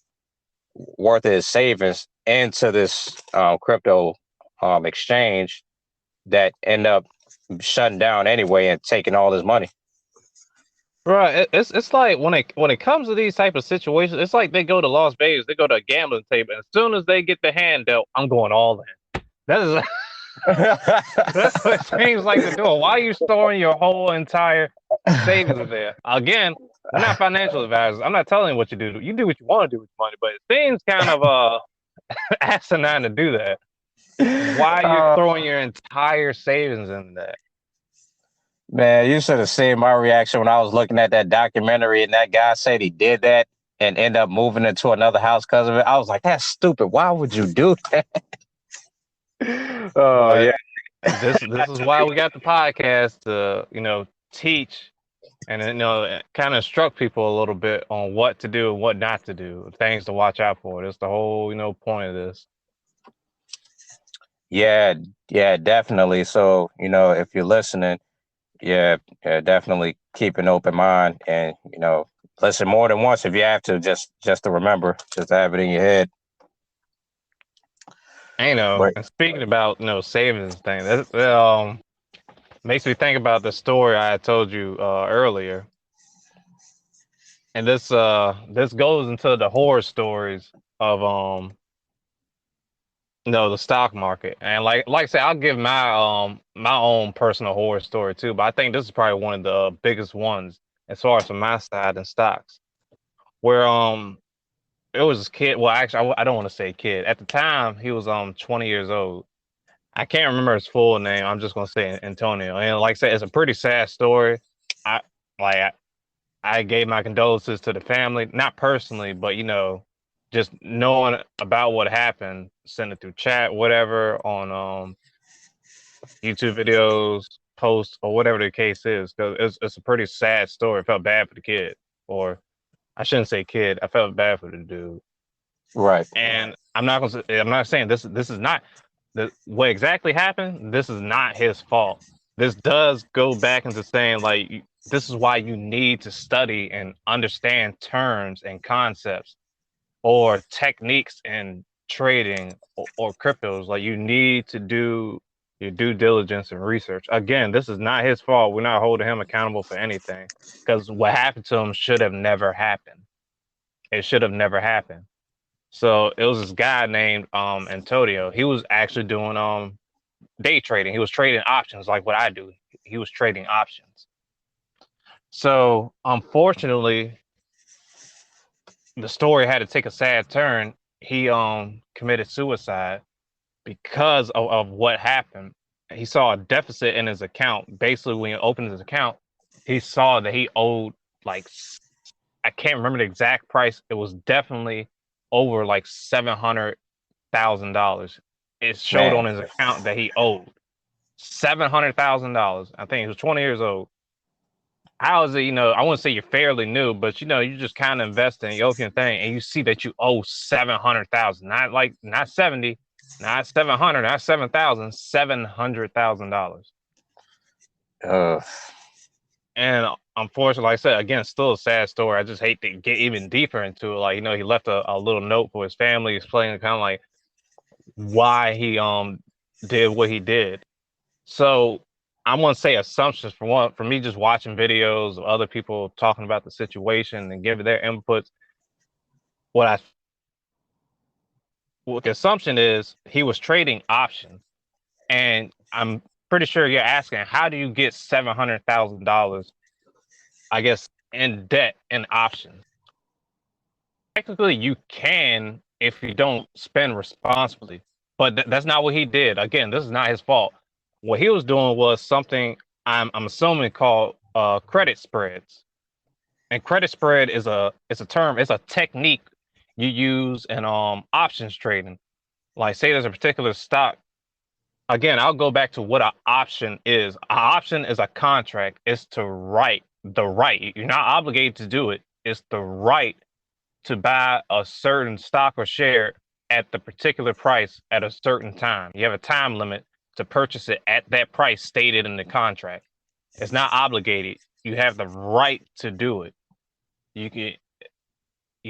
worth of his savings into this crypto exchange that end up shutting down anyway and taking all his money. Right. It's like when it comes to these type of situations, it's like they go to Las Vegas, they go to a gambling table, and as soon as they get the hand dealt, I'm going all in. That is that's what it seems like they're doing. Why are you storing your whole entire savings there? Again, we're not financial advisors. I'm not telling you what you do. You do what you want to do with your money, but it seems kind of asinine to do that. Why you're throwing your entire savings in that? Man, you should have seen my reaction when I was looking at that documentary and that guy said he did that and end up moving into another house because of it. I was like, that's stupid. Why would you do that? Oh But yeah. this is why we got the podcast to teach and kind of instruct people a little bit on what to do and what not to do, things to watch out for. That's the whole point of this. Yeah, yeah, definitely. So, if you're listening, yeah, definitely keep an open mind and, listen more than once if you have to, just to remember, just to have it in your head. But And speaking about savings thing, that makes me think about the story I told you earlier, and this goes into the horror stories of the stock market. And like I said, I'll give my own personal horror story too, but I think this is probably one of the biggest ones as far as from my side in stocks, where it was this kid. Well, actually, I don't want to say kid. At the time, he was 20 years old. I can't remember his full name. I'm just gonna say Antonio. And like I said, it's a pretty sad story. I like I gave my condolences to the family, not personally, but just knowing about what happened, send it through chat, whatever, on YouTube videos, posts, or whatever the case is, because it's a pretty sad story. I felt bad for the kid, or I shouldn't say kid. I felt bad for the dude. right. And I'm not saying this is not what exactly happened. This is not his fault. This does go back into saying like this is why you need to study and understand terms and concepts or techniques in trading or cryptos. Like you need to do your due diligence and research. Again, this is not his fault. We're not holding him accountable for anything because what happened to him should have never happened. It should have never happened. So it was this guy named Antonio. He was actually doing day trading. He was trading options like what I do. He was trading options. So unfortunately, the story had to take a sad turn. He committed suicide because of what happened. He saw a deficit in his account. Basically, when he opened his account, he saw that he owed like I can't remember the exact price. It was definitely over like $700,000. It showed Man. on his account that he owed $700,000. I think he was 20 years old. How is it? I wouldn't say you're fairly new, but you just kind of invest in the opium thing, and you see that you owe 700,000, not 70, not 700, not 7,000, $700,000. Uh, And unfortunately, like I said, again, still a sad story. I just hate to get even deeper into it. Like, he left a little note for his family explaining kind of like why he did what he did. So I want to say assumptions for one, for me just watching videos of other people talking about the situation and giving their inputs. What I what the assumption is he was trading options. And I'm pretty sure you're asking, how do you get $700,000, I guess, in debt and options? Technically, you can if you don't spend responsibly, but that's not what he did. Again, this is not his fault. What he was doing was something I'm assuming called credit spreads. And credit spread is it's a term, it's a technique you use in options trading. Like, say there's a particular stock. Again, I'll go back to what an option is. An option is a contract. It's to right the right. You're not obligated to do it. It's the right to buy a certain stock or share at the particular price at a certain time. You have a time limit to purchase it at that price stated in the contract. It's not obligated. You have the right to do it. You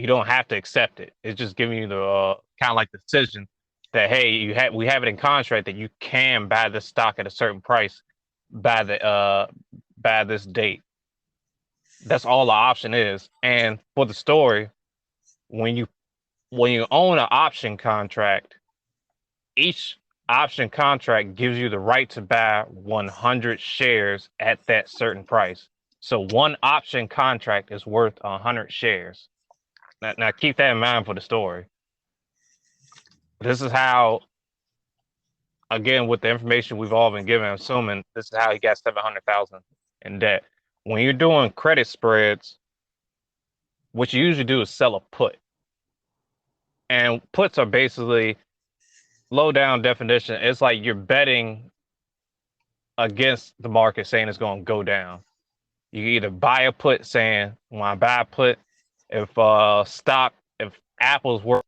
don't have to accept it. It's just giving you the kind of like decision that, hey, we have it in contract that you can buy this stock at a certain price by this date. That's all the option is. And for the story, when you own an option contract, each option contract gives you the right to buy 100 shares at that certain price. So one option contract is worth 100 shares. Now keep that in mind for the story. This is how, again, with the information we've all been given, assuming this is how he got 700,000 in debt. When you're doing credit spreads, what you usually do is sell a put. And puts are basically, low down definition, it's like you're betting against the market saying it's going to go down. You either buy a put saying, when I buy a put, if Apple's worth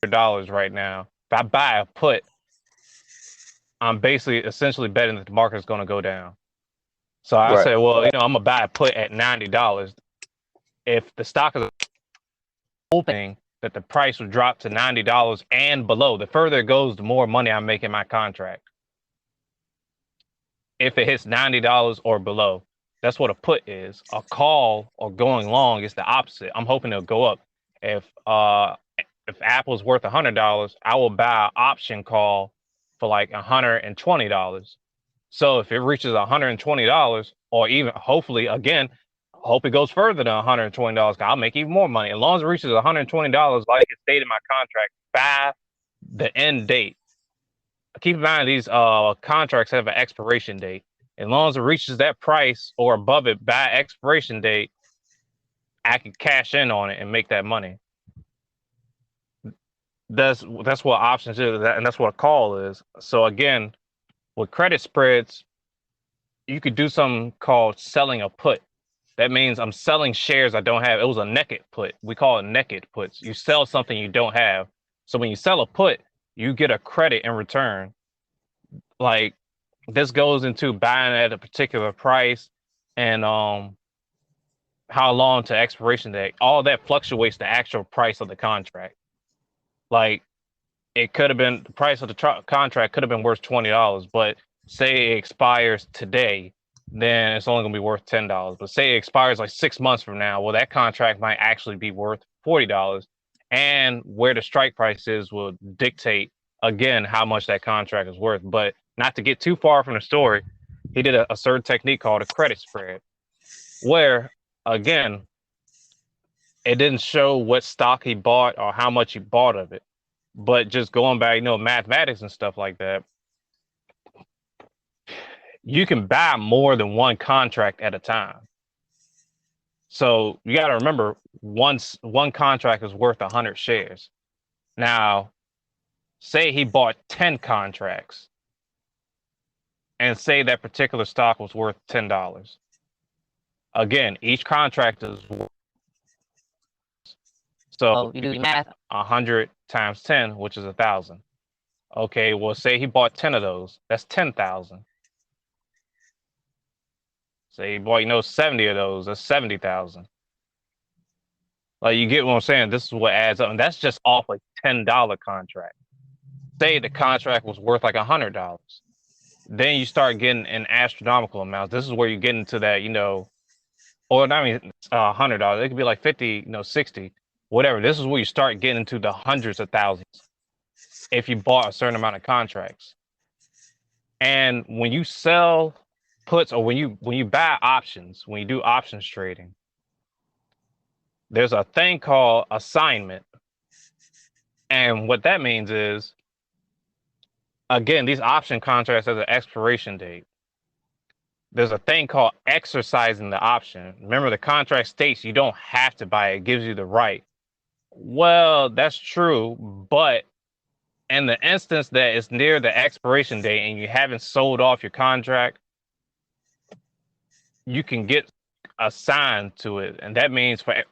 $100 right now, if I buy a put, I'm basically essentially betting that the market is going to go down. So I Right. say, well, I'm going to buy a put at $90. If the stock is opening, that the price would drop to $90 and below. The further it goes, the more money I make in my contract. If it hits $90 or below, that's what a put is. A call or going long is the opposite. I'm hoping it'll go up. If Apple's worth $100, I will buy an option call for like $120. So if it reaches $120, or even hopefully, again, hope it goes further than $120, I'll make even more money. As long as it reaches $120, like it stated in my contract, by the end date. Keep in mind, these contracts have an expiration date. As long as it reaches that price or above it by expiration date, I can cash in on it and make that money. That's what options is, and that's what a call is. So again, with credit spreads, you could do something called selling a put. That means I'm selling shares I don't have. It was a naked put. We call it naked puts. You sell something you don't have. So when you sell a put, you get a credit in return. Like, this goes into buying at a particular price and how long to expiration date. All that fluctuates the actual price of the contract. Like, it could have been, the price of the contract could have been worth $20, but say it expires today, then it's only going to be worth $10. But say it expires like 6 months from now, well, that contract might actually be worth $40. And where the strike price is will dictate, again, how much that contract is worth. But not to get too far from the story, he did a certain technique called a credit spread, where, again, it didn't show what stock he bought or how much he bought of it. But just going back, mathematics and stuff like that, you can buy more than one contract at a time. So you got to remember, one contract is worth 100 shares. Now, say he bought 10 contracts, and say that particular stock was worth $10. Again, each contract is worth, so you do the math, 100 times 10, which is 1,000. Okay, well, say he bought 10 of those. That's 10,000. Say you bought 70 of those, that's 70,000. Like, you get what I'm saying? This is what adds up, and that's just off a $10 contract. Say the contract was worth like $100. Then you start getting in astronomical amounts. This is where you get into that, or not even $100. It could be like 50, 60, whatever. This is where you start getting into the hundreds of thousands if you bought a certain amount of contracts. And when you sell puts, or when you buy options, when you do options trading, there's a thing called assignment. And what that means is, again, these option contracts have an expiration date. There's a thing called exercising the option. Remember, the contract states you don't have to buy it. It gives you the right. Well, that's true, but in the instance that it's near the expiration date and you haven't sold off your contract, you can get assigned to it. And that means for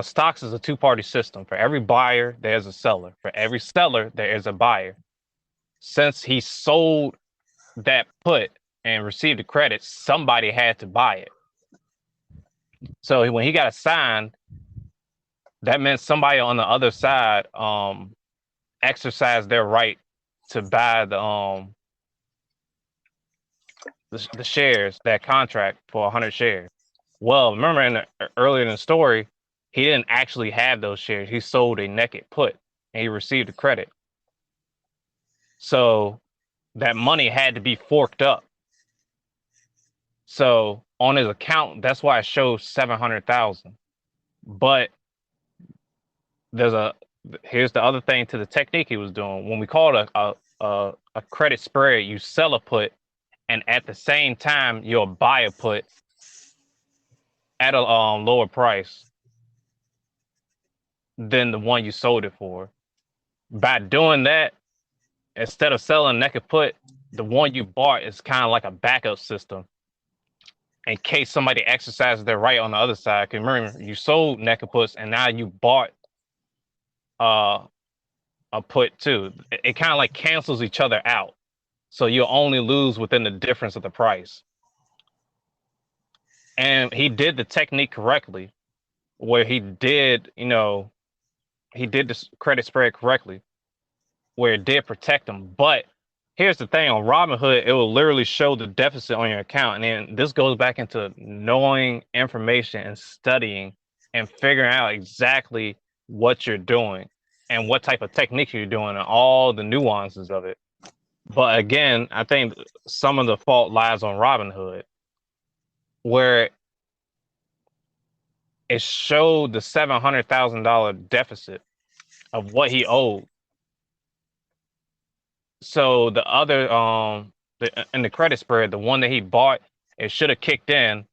stocks is a two-party system. For every buyer, there's a seller. For every seller, there is a buyer. Since he sold that put and received the credit, somebody had to buy it. So when he got assigned, that meant somebody on the other side exercised their right to buy the shares, that contract for 100 shares. Well, remember earlier in the story, he didn't actually have those shares. He sold a naked put and he received the credit. So that money had to be forked up. So on his account, that's why it shows 700,000. But here's the other thing to the technique he was doing. When we call it a credit spread, you sell a put, and at the same time you'll buy a put at a lower price than the one you sold it for. By doing that, instead of selling naked put, the one you bought is kind of like a backup system in case somebody exercises their right on the other side. Because remember, you sold naked puts and now you bought a put too. It kind of like cancels each other out. So you'll only lose within the difference of the price. And he did the technique correctly, where he did this credit spread correctly, where it did protect him. But here's the thing, on Robinhood, it will literally show the deficit on your account. And then this goes back into knowing information and studying and figuring out exactly what you're doing and what type of technique you're doing and all the nuances of it. But again, I think some of the fault lies on Robinhood, where it showed the $700,000 deficit of what he owed. So the other, in the credit spread, the one that he bought, it should have kicked in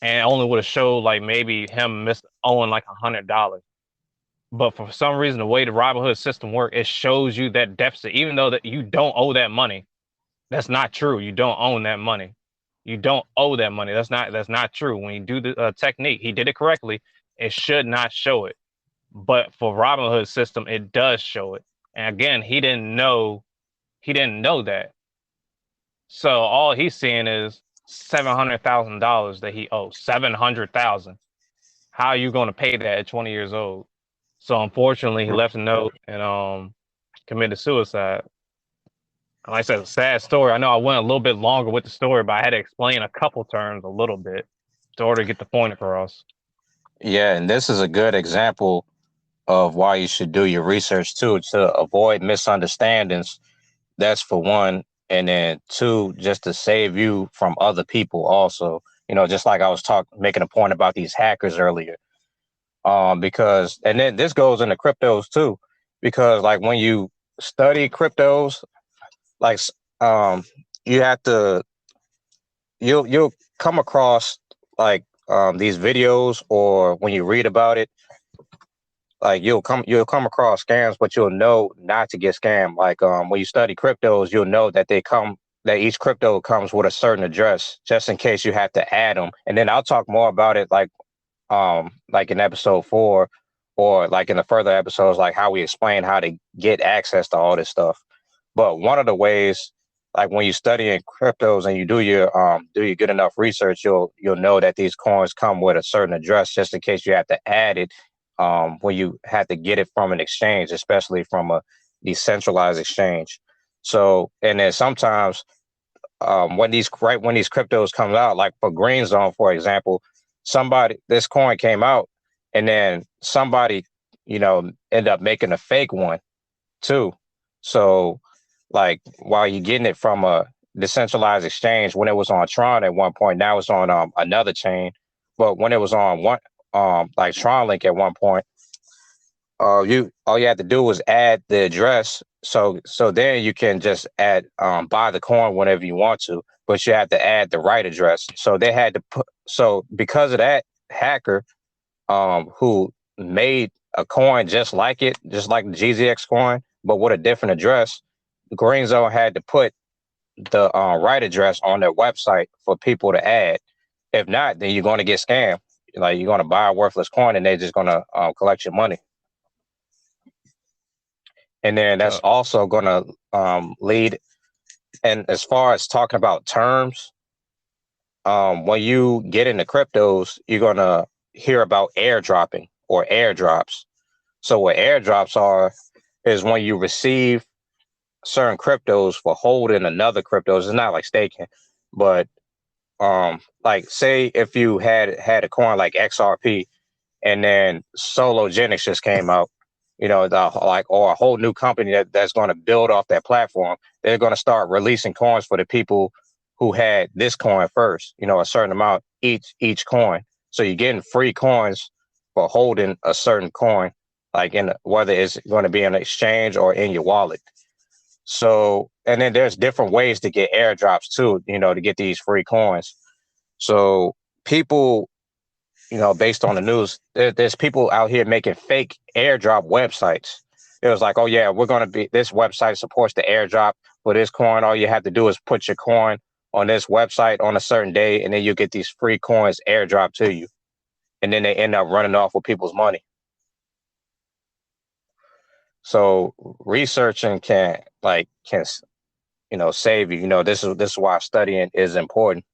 and only would have showed like maybe him owing like $100. But for some reason, the way the Robinhood system works, it shows you that deficit, even though that you don't owe that money. That's not true. You don't own that money. You don't owe that money. That's not true. When you do the technique, he did it correctly. It should not show it. But for Robinhood's system, it does show it. And again, he didn't know that. So all he's seeing is $700,000 that he owes. $700,000. How are you going to pay that at 20 years old? So unfortunately, he left a note and committed suicide. Like I said, it's a sad story. I know I went a little bit longer with the story, but I had to explain a couple terms a little bit in order to get the point across. Yeah, and this is a good example of why you should do your research too, to avoid misunderstandings. That's for one. And then two, just to save you from other people also. Just like I was making a point about these hackers earlier. Because, and then this goes into cryptos too, because like when you study cryptos, like you have to, you'll come across like these videos, or when you read about it, like you'll come across scams, but you'll know not to get scammed. Like when you study cryptos, you'll know that that each crypto comes with a certain address, just in case you have to add them. And then I'll talk more about it like in episode 4, or like in the further episodes, like how we explain how to get access to all this stuff. But one of the ways like when you study in cryptos and you do your good enough research, you'll know that these coins come with a certain address just in case you have to add it when you have to get it from an exchange, especially from a decentralized exchange. So and then sometimes when these cryptos come out, like for Green Zone, for example, this coin came out, and then somebody, end up making a fake one too. So, like while you're getting it from a decentralized exchange, when it was on Tron at one point, now it's on another chain. But when it was on one like Tron Link at one point, you all you had to do was add the address. So then you can just add buy the coin whenever you want to, but you have to add the right address. So they had to put so because of that hacker who made a coin just like it, just like the GZX coin, but with a different address, Green Zone had to put the right address on their website for people to add. If not, then you're going to get scammed. Like you're going to buy a worthless coin and they're just going to collect your money. And then that's So, also going to lead. And as far as talking about terms, when you get into cryptos, you're going to hear about airdropping or airdrops. So what airdrops are is when you receive certain cryptos for holding another cryptos. It's not like staking, but like say if you had a coin like XRP and then Sologenics just came out, or a whole new company that's going to build off that platform. They're going to start releasing coins for the people who had this coin first. A certain amount each coin. So you're getting free coins for holding a certain coin, like whether it's going to be in an exchange or in your wallet. So, and then there's different ways to get airdrops too, to get these free coins. So people, based on the news, there's people out here making fake airdrop websites. It was like, oh yeah, this website supports the airdrop for this coin. All you have to do is put your coin on this website on a certain day, and then you get these free coins airdrop to you. And then they end up running off with people's money. So researching can save you. This is why studying is important.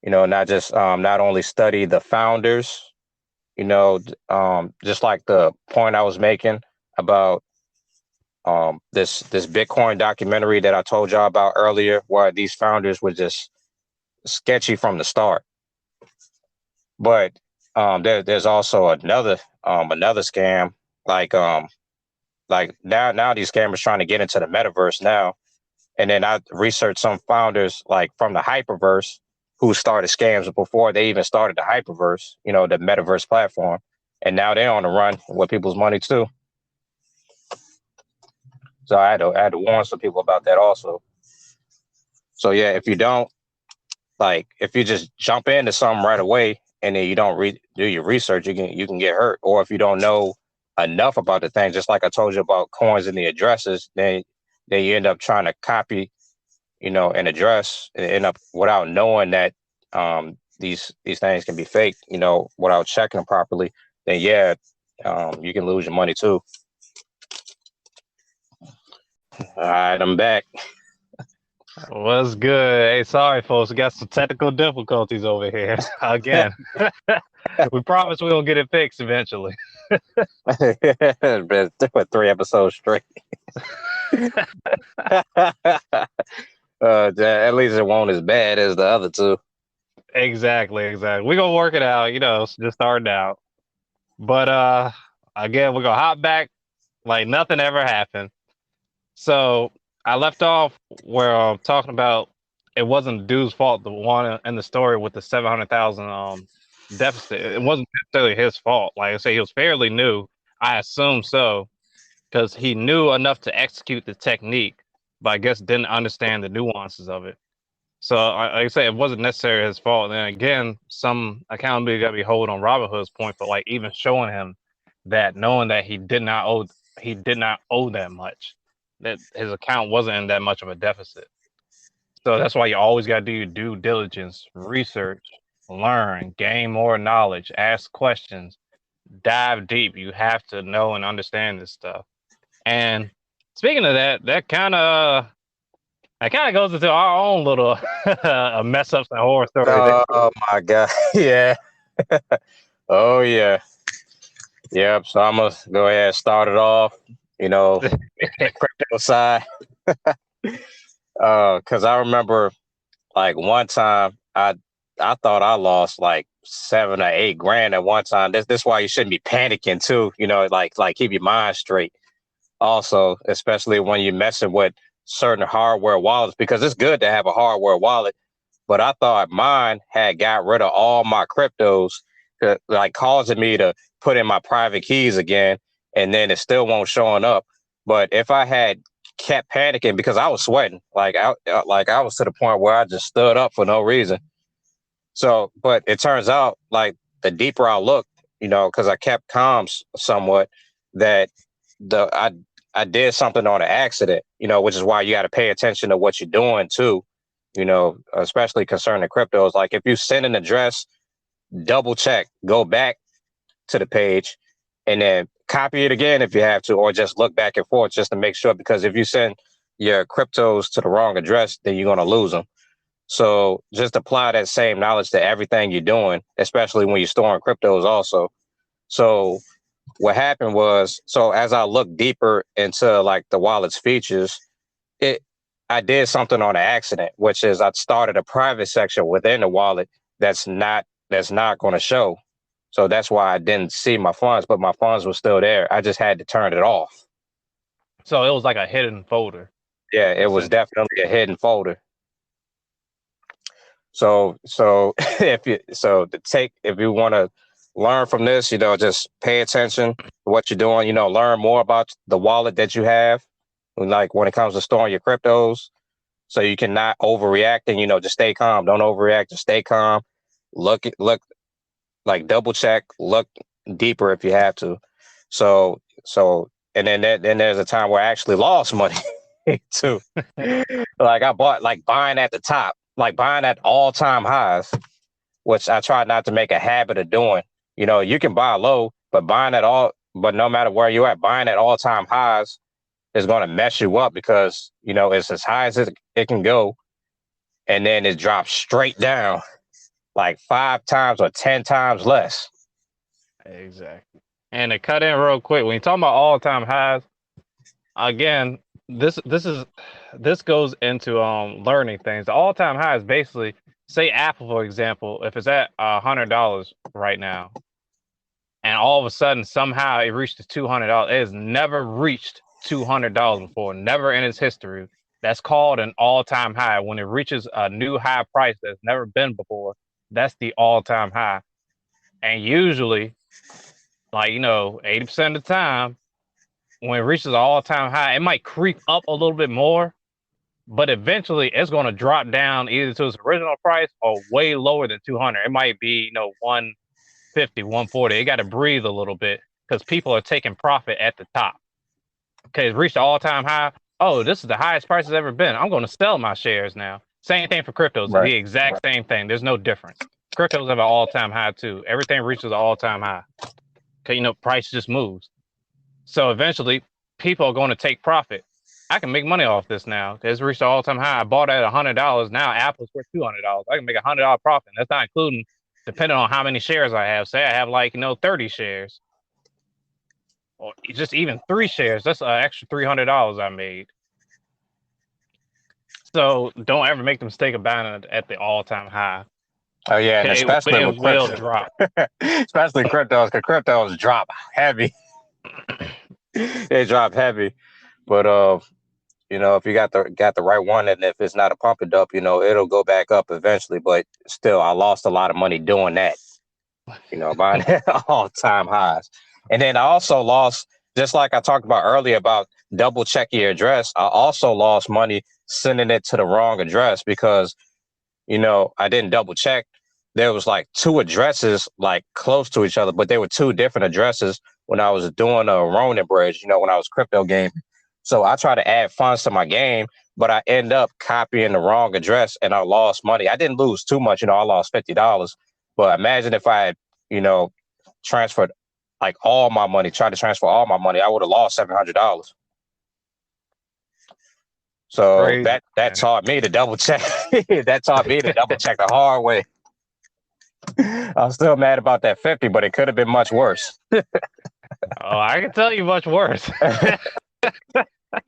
Not only study the founders, just like the point I was making about this Bitcoin documentary that I told y'all about earlier, where these founders were just sketchy from the start. But there's also another scam, like now these scammers trying to get into the metaverse now. And then I researched some founders like from the hyperverse who started scams before they even started the hyperverse, the metaverse platform. And now they're on the run with people's money too. So I had to warn some people about that also. So yeah, if you just jump into something right away and then you don't do your research, you can get hurt. Or if you don't know enough about the thing, just like I told you about coins and the addresses, then you end up trying to copy an address and end up without knowing that these things can be fake, without checking them properly, then yeah, you can lose your money too. All right, I'm back. what's good? Hey, sorry, folks. We got some technical difficulties over here again. We promise we'll get it fixed eventually. Been doing 3 episodes straight. At least it won't as bad as the other two. Exactly. We're gonna work it out, just starting out. But again, we're gonna hop back like nothing ever happened. So I left off where I'm talking about it wasn't the dude's fault, the one in the story with the 700,000 deficit. It wasn't necessarily his fault. Like I say, he was fairly new. I assume so, because he knew enough to execute the technique, but I guess didn't understand the nuances of it. So, like I say, it wasn't necessarily his fault. And again, some accountability got to be held on Robin Hood's point, but like even showing him that, knowing that he did not owe that much, that his account wasn't in that much of a deficit. So that's why you always got to do your due diligence, research, learn, gain more knowledge, ask questions, dive deep. You have to know and understand this stuff. And speaking of that, that kind of It kind of goes into our own little mess ups and horror stories. Oh my god. Yeah. Oh yeah. Yep. So I'm gonna go ahead and start it off. You know, the crypto side. Because I remember like one time I thought I lost like 7 or 8 grand at one time. This is why you shouldn't be panicking too. You know, like keep your mind straight. Also, especially when you're messing with certain hardware wallets, because it's good to have a hardware wallet. But I thought mine had got rid of all my cryptos, like causing me to put in my private keys again, and then it still won't showing up. But if I had kept panicking because I was sweating, like I was to the point where I just stood up for no reason. So, but it turns out like the deeper I looked, because I kept calm somewhat, that the I did something on an accident, which is why you got to pay attention to what you're doing too, especially concerning cryptos. Like if you send an address, double check, go back to the page, and then copy it again if you have to, or just look back and forth just to make sure. Because if you send your cryptos to the wrong address, then you're gonna lose them. So just apply that same knowledge to everything you're doing, especially when you're storing cryptos also. So what happened was, so as I looked deeper into like the wallet's features, it I did something on an accident, which is I started a private section within the wallet that's not going to show. So that's why I didn't see my funds, but my funds were still there. I just had to turn it off. So it was like a hidden folder, Yeah, it was essentially. definitely a hidden folder. So if you want to learn from this, just pay attention to what you're doing. Learn more about the wallet that you have, like when it comes to storing your cryptos, so you can not overreact and just stay calm. Don't overreact. Just stay calm. Look, like double check. Look deeper if you have to. And then there's a time where I actually lost money too. Like I bought like buying at the top, like buying at all time highs, which I try not to make a habit of doing. You can buy low, but no matter where you're at, buying at all time highs is going to mess you up because, it's as high as it can go. And then it drops straight down like 5 times or 10 times less. Exactly. And to cut in real quick, when you're talking about all time highs, again, this goes into learning things. The all time high is basically, say Apple, for example, if it's at $100 right now, and all of a sudden somehow it reached $200. It has never reached $200 before, never in its history. That's called an all-time high. When it reaches a new high price that's never been before, that's the all-time high. And usually, like 80% of the time, when it reaches an all-time high, it might creep up a little bit more, but eventually it's going to drop down either to its original price or way lower than 200. It might be 150, 140. It got to breathe a little bit because people are taking profit at the top. Okay, it's reached the all-time high. Oh, this is the highest price it's ever been. I'm going to sell my shares now. Same thing for cryptos. Right. The exact same thing. There's no difference. Cryptos have an all-time high too. Everything reaches an all-time high. Okay, price just moves. So eventually, people are going to take profit. I can make money off this now. It's reached an all-time high. I bought it at $100. Now Apple's worth $200. I can make $100 profit. That's not including, depending on how many shares I have. Say I have 30 shares, or just even 3 shares. That's an extra $300 I made. So don't ever make the mistake of buying it at the all-time high. Oh yeah, and especially it with will crypto, drop. especially cryptos, because cryptos drop heavy. They drop heavy, but if you got the right one, and if it's not a pump and dump, it'll go back up eventually. But still, I lost a lot of money doing that. Buying all time highs, and then I also lost, just like I talked about earlier about double checking your address. I also lost money sending it to the wrong address because I didn't double check. There was like 2 addresses like close to each other, but they were 2 different addresses when I was doing a Ronin bridge, when I was crypto gaming. So I tried to add funds to my game, but I end up copying the wrong address and I lost money. I didn't lose too much, I lost $50. But imagine if I had, transferred like all my money, tried to transfer all my money, I would have lost $700. So Crazy, that man. taught me to double check. That taught me to double check the hard way. I'm still mad about that 50, but it could have been much worse. Oh, I can tell you much worse.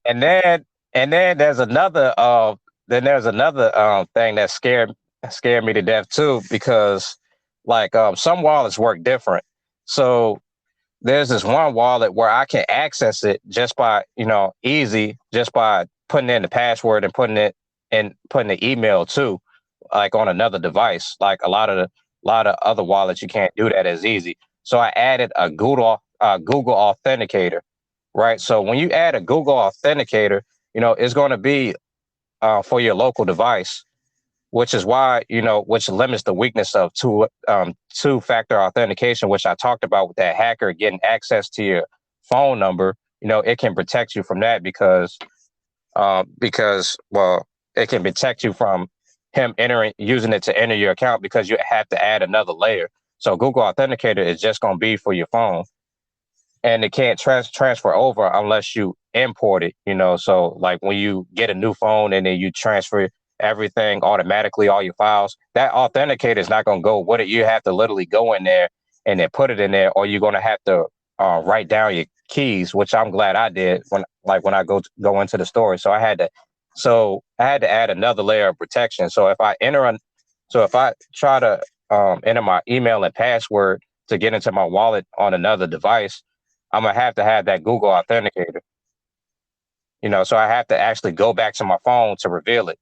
And then there's another thing that scared me to death too, because like some wallets work different. So there's this one wallet where I can access it just by, easy, just by putting in the password and putting the email too, like on another device. Like a lot of other wallets, you can't do that as easy. So I added a Google Authenticator, right? So when you add a Google Authenticator, it's going to be for your local device, which is why, which limits the weakness of two-factor authentication, which I talked about with that hacker getting access to your phone number. It can protect you from that because well, it can protect you from him using it to enter your account, because you have to add another layer. So Google Authenticator is just going to be for your phone, and it can't transfer over unless you import it. So like when you get a new phone and then you transfer everything automatically, all your files, that authenticator is not going to go with it. You have to literally go in there and then put it in there, or you're going to have to write down your keys, which I'm glad I did when I go into the store. So I had to add another layer of protection. So if I try to enter my email and password to get into my wallet on another device, I'm gonna have to have that Google Authenticator. So I have to actually go back to my phone to reveal it.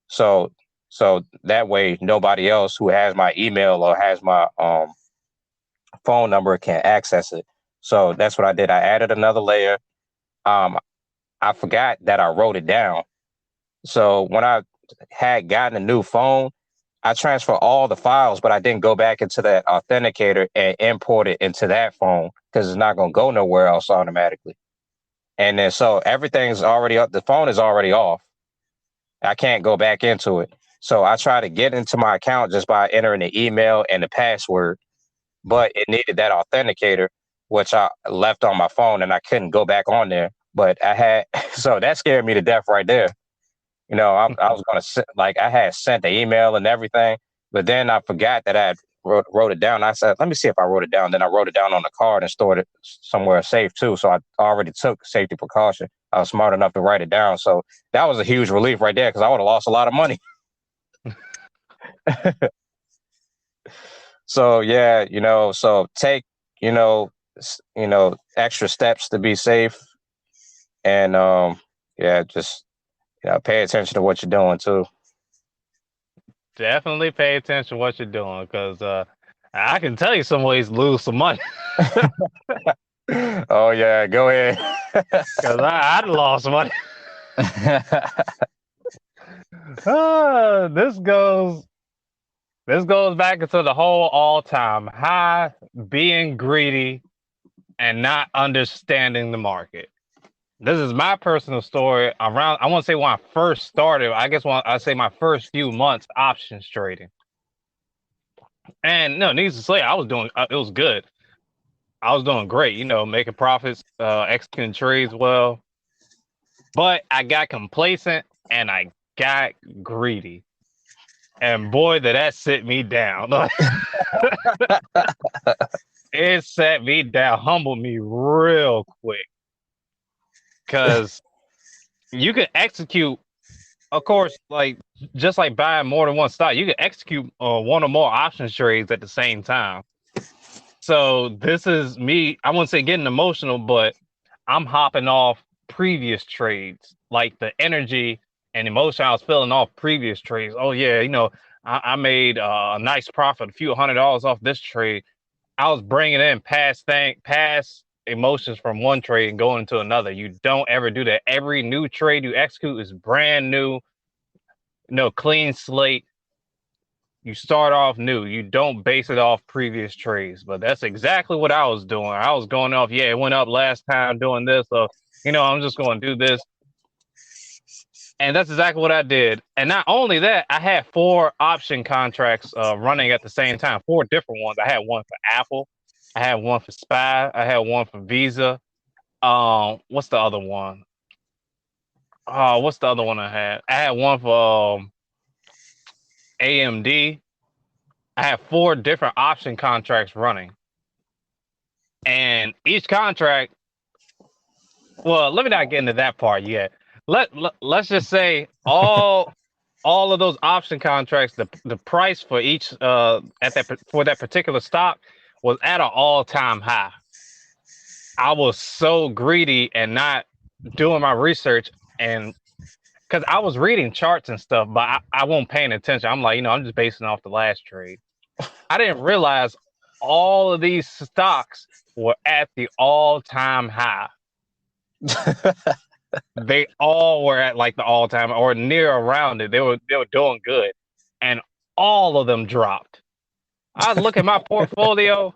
So so that way nobody else who has my email or has my phone number can access it. So that's what I did. I added another layer. Um, I forgot that I wrote it down. So when I had gotten a new phone, I transferred all the files, but I didn't go back into that authenticator and import it into that phone, because it's not going to go nowhere else automatically. And then so everything's already up. The phone is already off. I can't go back into it. So I try to get into my account just by entering the email and the password, but it needed that authenticator, which I left on my phone, and I couldn't go back on there. But I had, so that scared me to death right there. I was going to, like, I had sent the email and everything, but then I forgot that I had wrote it down. I said, let me see if I wrote it down. Then I wrote it down on the card and stored it somewhere safe too. So I already took safety precaution. I was smart enough to write it down. So that was a huge relief right there, because I would have lost a lot of money. So yeah, so take, extra steps to be safe, and yeah, just pay attention to what you're doing too. Definitely pay attention to what you're doing, because I can tell you some ways to lose some money. Oh yeah, go ahead. Because I lost money. This goes back into the whole all-time high, being greedy and not understanding the market. This is my personal story around, I want to say when I first started, I guess when I say my first few months options trading. And no, needless to say, I was doing, it was good. I was doing great, making profits, executing trades well. But I got complacent and I got greedy. And boy, did that sit me down. It sat me down, humbled me real quick. Because you can execute, of course, like just like buying more than one stock, you can execute one or more options trades at the same time. So this is me, I wouldn't say getting emotional, but I'm hopping off previous trades, like the energy and emotion I was feeling off previous trades. Oh yeah, I made a nice profit, a few $100 off this trade. I was bringing in past emotions from one trade and going into another. You don't ever do that. Every new trade you execute is brand new, clean slate. You start off new. You don't base it off previous trades. But that's exactly what I was doing. I was going off, yeah, it went up last time doing this. So, I'm just going to do this. And that's exactly what I did. And not only that, I had 4 option contracts running at the same time, 4 different ones. I had one for Apple. I had one for SPY. I had one for Visa. What's the other one? Oh, what's the other one I had? I had one for AMD. I had 4 different option contracts running, and each contract. Well, let me not get into that part yet. Let's just say all of those option contracts, the price for each at that for that particular stock was at an all-time high. I was so greedy and not doing my research, and because I was reading charts and stuff, but I wasn't paying attention. I'm like, I'm just basing off the last trade. I didn't realize all of these stocks were at the all-time high. They all were at like the all-time or near around it. They were doing good, and all of them dropped. I look at my portfolio.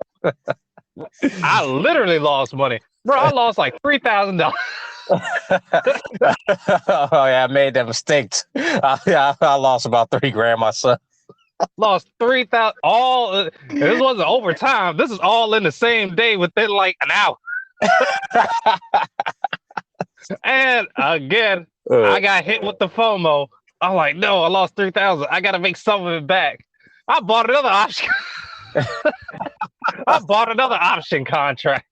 I literally lost money, bro. I lost like $3,000. Oh yeah, I made that mistake. I lost about $3,000 myself. Lost 3,000. All this wasn't overtime. This is all in the same day within like an hour. And again, I got hit with the FOMO. I'm like, no, I lost 3,000. I gotta make some of it back. I bought another option. I bought another option contract.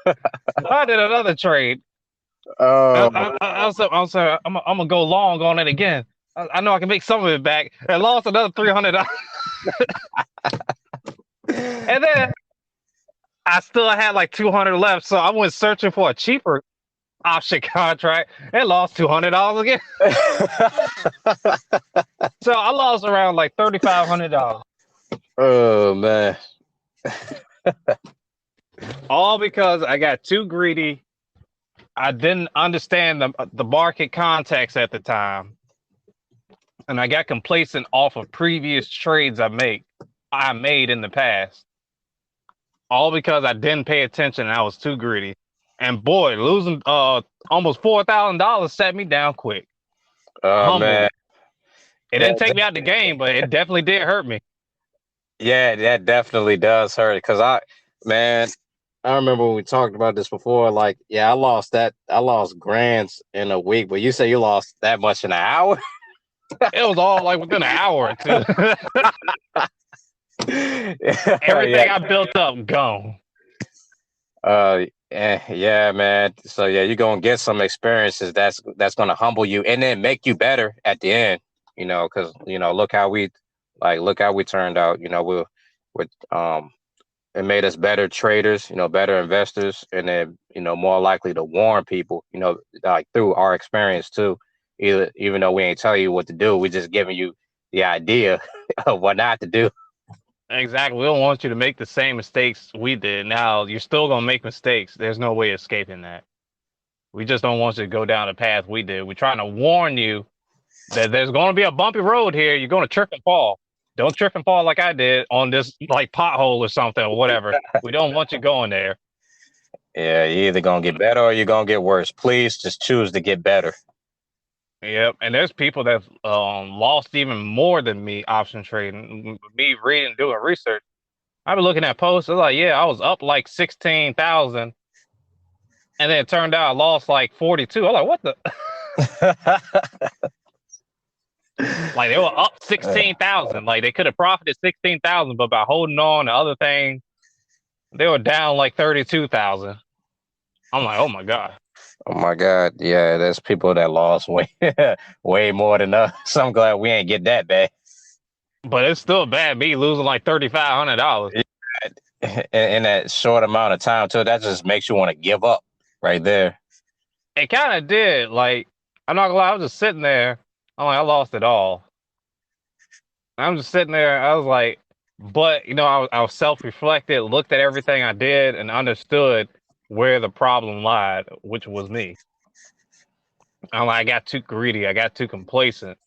I did another trade. I'm gonna go long on it again. I know I can make some of it back. I lost another $300. And then I still had like 200 left, so I went searching for a cheaper option contract and lost $200 again. So I lost around like $3,500. Oh man. All because I got too greedy. I didn't understand the market context at the time, and I got complacent off of previous trades I made in the past. All because I didn't pay attention and I was too greedy. And boy, losing almost $4,000 set me down quick. Oh man. It didn't take me out the game, but it definitely did hurt me. Yeah, that definitely does hurt. Because I remember when we talked about this before. Like, yeah, I lost grands in a week, but you say you lost that much in an hour? It was all like within an hour or two. Everything I built up gone. Yeah, man. So yeah, you're gonna get some experiences that's gonna humble you and then make you better at the end. Because look how we turned out. We it made us better traders, better investors, and then more likely to warn people, like through our experience too. Even though we ain't tell you what to do, we just giving you the idea of what not to do. Exactly. We don't want you to make the same mistakes we did. Now, you're still going to make mistakes. There's no way escaping that. We just don't want you to go down the path we did. We're trying to warn you that there's going to be a bumpy road here. You're going to trip and fall. Don't trip and fall like I did on this like pothole or something or whatever. We don't want you going there. Yeah, you're either going to get better or you're going to get worse. Please just choose to get better. Yep, and there's people that lost even more than me option trading. Me reading, doing research. I've been looking at posts. It's like, yeah, I was up like 16,000, and then it turned out I lost like 42. I'm like, what the? Like they were up 16,000. Like they could have profited 16,000, but by holding on to other things, they were down like 32,000. I'm like, oh my god. Oh my God. Yeah, there's people that lost way more than us. So I'm glad we ain't get that bad. But it's still bad me losing like $3,500. In that short amount of time too, that just makes you want to give up right there. It kind of did. Like, I'm not gonna lie, I was just sitting there. I'm like, I lost it all. I'm just sitting there. I was like, but I was self-reflected, looked at everything I did, and understood where the problem lied, which was me. I got too greedy. I got too complacent.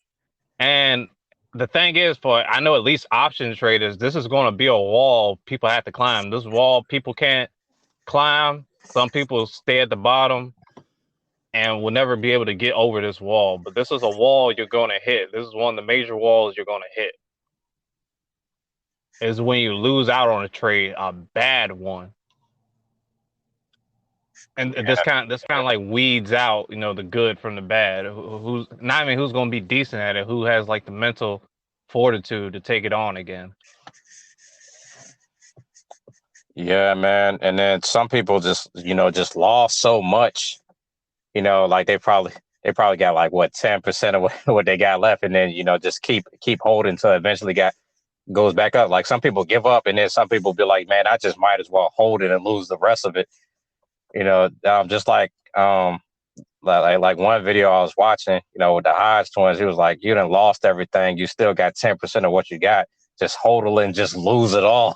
And the thing is, I know at least option traders, this is going to be a wall people have to climb. This wall people can't climb. Some people stay at the bottom and will never be able to get over this wall. But this is a wall you're going to hit. This is one of the major walls you're going to hit. Is when you lose out on a trade, a bad one. And Yeah, this kind of like weeds out, you know, the good from the bad. Who's not even who's going to be decent at it, who has like the mental fortitude to take it on again. yeah, man. And then some people just, just lost so much. Like they probably got like what 10% of what they got left, and then just keep holding till eventually got goes back up. Like some people give up, and then some people be like, man, I just might as well hold it and lose the rest of it. Just like one video I was watching, with the Hodge twins, he was like, you done lost everything. You still got 10% of what you got. Just hold it and just lose it all,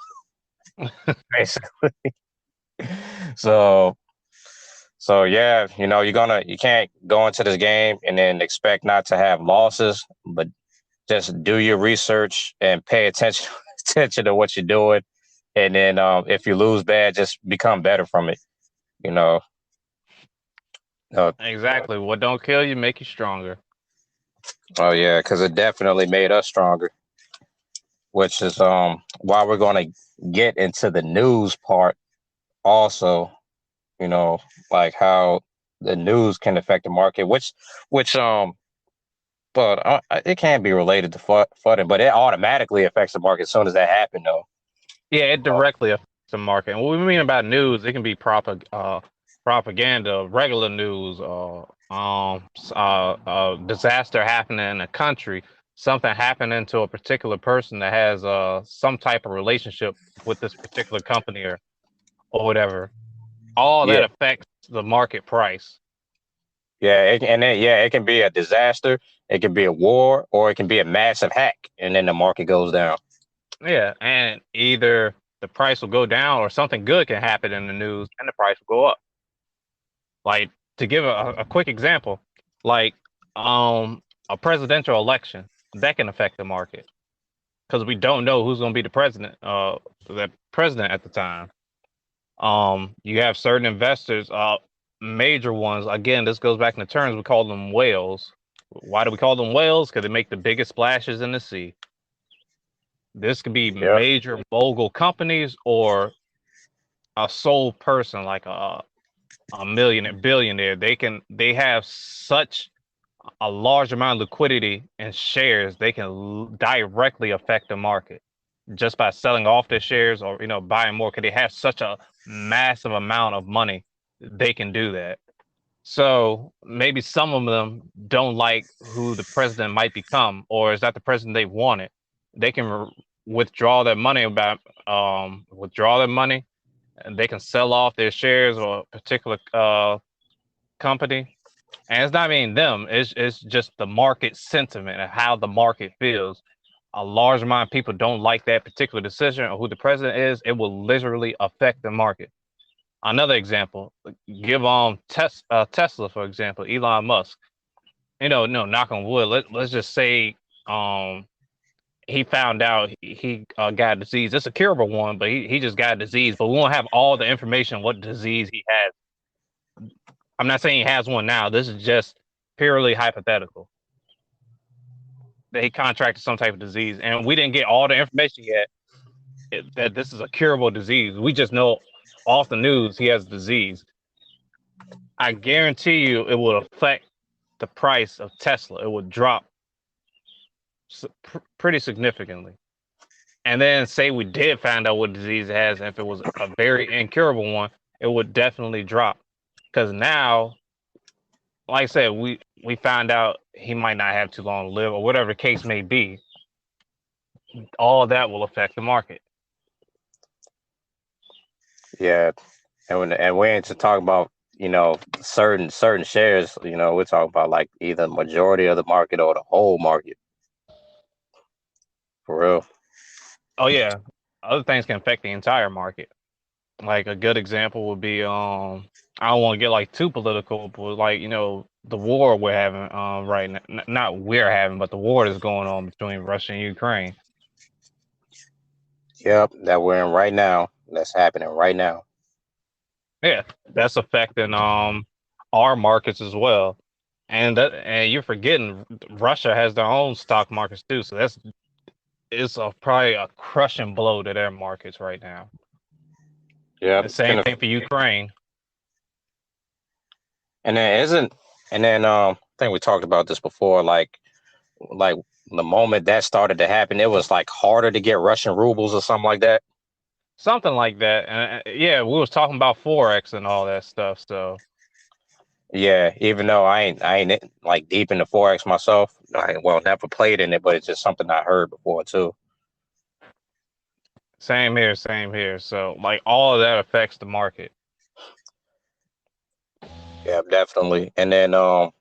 basically. So yeah, you can't go into this game and then expect not to have losses, but just do your research and pay attention attention to what you're doing. And then if you lose bad, just become better from it. You know. Uh, Exactly. What don't kill you make you stronger. oh yeah, because it definitely made us stronger. Which is why we're gonna get into the news part also. You know, like how the news can affect the market, which but it can be related to flooding, but it automatically affects the market as soon as that happened, though. Yeah, it directly affects the market. And what we mean about news, it can be propaganda, regular news, disaster happening in a country, something happening to a particular person that has some type of relationship with this particular company or whatever. All that Yeah, affects the market price. yeah, it can be a disaster, it can be a war, or it can be a massive hack, and then the market goes down. Yeah, and either the price will go down or something good can happen in the news and the price will go up. Like to give a quick example, like a presidential election that can affect the market because we don't know who's going to be the president at the time. You have certain investors, major ones. Again, this goes back in the terms we call them whales. Why do we call them whales? Because they make the biggest splashes in the sea. This could be Yeah, major mogul companies or a sole person like a millionaire, billionaire. They have such a large amount of liquidity and shares, they can directly affect the market just by selling off their shares or buying more. Because they have such a massive amount of money, they can do that. So maybe some of them don't like who the president might become, or is that the president they wanted. They can withdraw their money, and they can sell off their shares or a particular company. And it's not even them, it's just the market sentiment and how the market feels. A large amount of people don't like that particular decision or who the president is. It will literally affect the market. Another example, give Tesla, for example, Elon Musk. No, knock on wood. Let's just say um, he found out he got a disease. It's a curable one, but he just got a disease. But we won't have all the information what disease he has. I'm not saying he has one now. This is just purely hypothetical. That he contracted some type of disease, and we didn't get all the information yet that this is a curable disease. We just know off the news he has a disease. I guarantee you it will affect the price of Tesla. It would drop pretty significantly. And then say we did find out what disease it has, and if it was a very incurable one, it would definitely drop. Because now, like I said, we found out he might not have too long to live, or whatever the case may be. All that will affect the market. yeah, and we ain't to talk about certain shares. We're talking about like either majority of the market or the whole market, for real. Oh yeah, other things can affect the entire market. Like a good example would be I don't want to get like too political, but like the war we're having right now, not we're having, but the war that's going on between Russia and Ukraine. Yep, that we're in right now. That's happening right now. Yeah, that's affecting our markets as well. And you're forgetting Russia has their own stock markets too, so probably a crushing blow to their markets right now. Yep, The same thing for Ukraine. And then isn't and then I think we talked about this before, like the moment that started to happen, it was like harder to get Russian rubles or something like that. Something like that. And yeah, we was talking about forex and all that stuff. So Yeah, even though I ain't like deep into forex myself. Well, never played in it, but it's just something I heard before too. same here, same here. So like all of that affects the market. Yeah, definitely. And then oh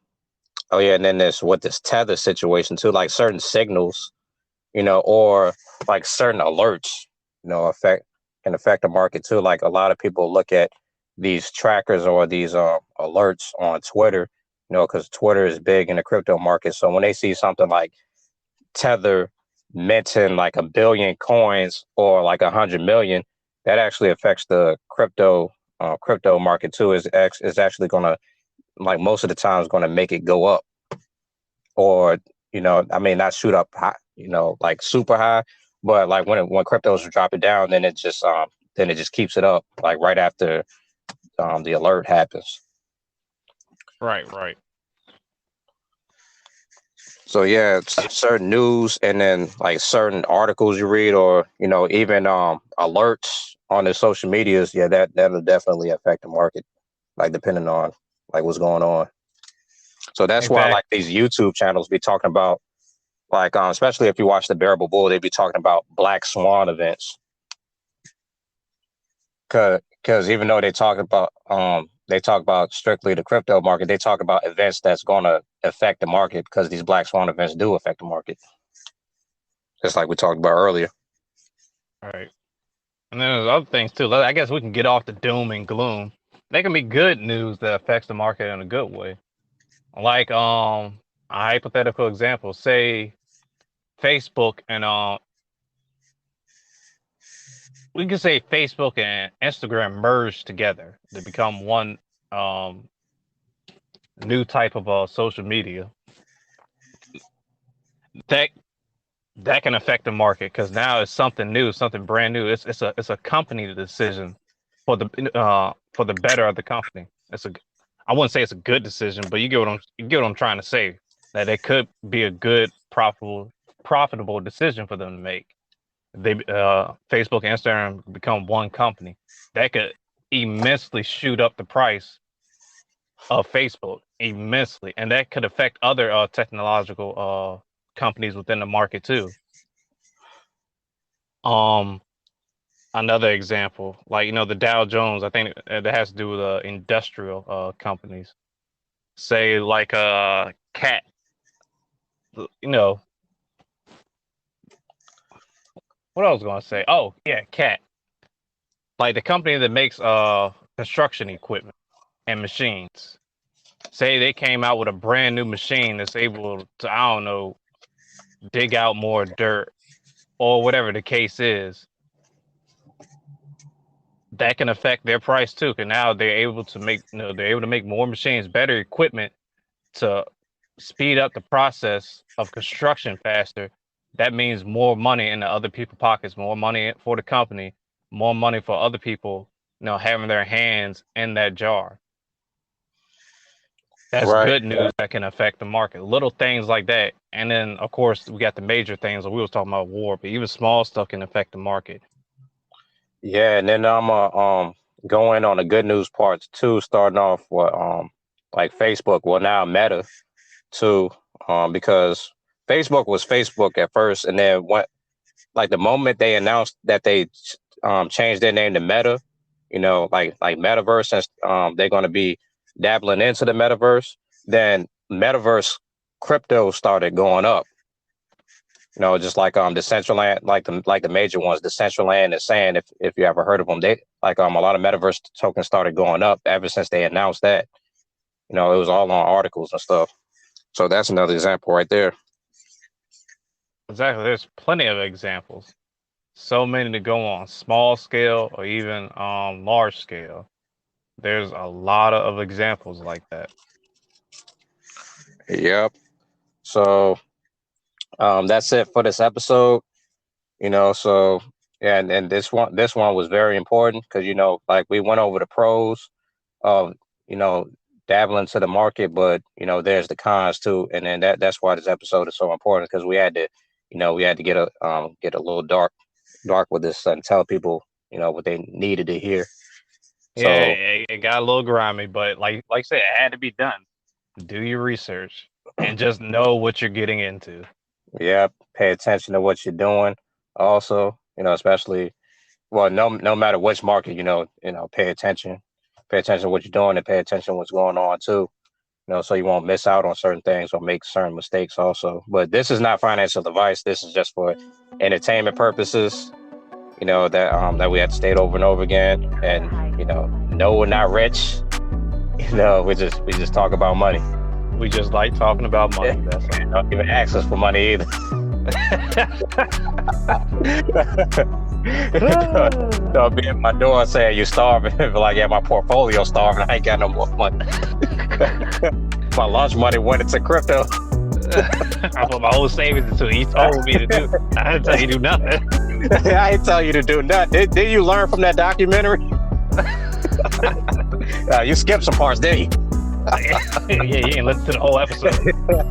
yeah, and then there's with this tether situation too, like certain signals, or like certain alerts, affect can affect the market too. Like a lot of people look at these trackers or these alerts on Twitter, because Twitter is big in the crypto market. So when they see something like Tether minting like 1 billion coins or like 100 million, that actually affects the crypto market too. Is actually gonna, like, most of the time is gonna make it go up, or I mean, not shoot up high, like super high, but like when cryptos drop it down, then it just keeps it up like right after the alert happens. Right, right. So yeah, certain news and then like certain articles you read, or even alerts on the social medias, yeah, that'll definitely affect the market, like depending on like what's going on. So that's why Exactly. like these YouTube channels be talking about, like, especially if you watch the Bearable Bull, they'd be talking about black swan events. Because even though they talk about strictly the crypto market, they talk about events that's going to affect the market, because these black swan events do affect the market, just like we talked about earlier. Right. And then there's other things too. I guess we can get off the doom and gloom. They can be good news that affects the market in a good way. Like a hypothetical example, say Facebook and we can say Facebook and Instagram merge together to become one um new type of social media. That that can affect the market because now it's something new, something brand new. It's a company decision for the better of the company. I wouldn't say it's a good decision, but you get what I'm trying to say. That it could be a good profitable decision for them to make. They Facebook and Instagram become one company. That could immensely shoot up the price of Facebook immensely, and that could affect other technological companies within the market too. Um, Another example, like the Dow Jones, I think that has to do with industrial companies. Say like Cat, you know what I was gonna say. Oh yeah, Cat, like the company that makes construction equipment and machines. Say they came out with a brand new machine that's able to, I don't know, dig out more dirt or whatever the case is. That can affect their price too. Cause now they're able to make more machines, better equipment to speed up the process of construction faster. That means more money in the other people's pockets, more money for the company, more money for other people, having their hands in that jar. That's Right. good news that can affect the market. Little things like that. And then of course we got the major things that we was talking about war, but even small stuff can affect the market. Yeah, and then I'm going on the good news parts too, starting off with like Facebook. Well, now Meta too, because Facebook was Facebook at first, and then like the moment they announced that they changed their name to Meta, like Metaverse, and they're going to be dabbling into the Metaverse, then Metaverse crypto started going up. Just like Decentraland, like the major ones, Decentraland and Sand. If you ever heard of them, they like a lot of Metaverse tokens started going up ever since they announced that. It was all on articles and stuff. So that's another example right there. Exactly. There's plenty of examples. So many to go on small scale or even large scale. There's a lot of examples like that. Yep. So that's it for this episode. So yeah, and this one was very important because like we went over the pros of dabble into the market, but there's the cons too, and then that's why this episode is so important because we had to, we had to get a little dark with this and tell people, what they needed to hear. Yeah, So it got a little grimy, but like I said, it had to be done. Do your research and just know what you're getting into. yeah, pay attention to what you're doing. Also, especially no matter which market, pay attention to what you're doing and pay attention to what's going on too. So you won't miss out on certain things or make certain mistakes also. But this is not financial advice. This is just for entertainment purposes. That we have to state over and over again. And no, we're not rich. We just talk about money. We just like talking about money. That's all. Don't even ask us for money either. Don't be at my door saying you're starving. Be like, yeah, my portfolio's starving. I ain't got no more money. My lunch money went into crypto. I put my whole savings into it. He told me to do. I didn't tell you to do nothing. I ain't tell you to do nothing. Did you learn from that documentary? You skipped some parts, didn't you? Yeah, you ain't listen to the whole episode.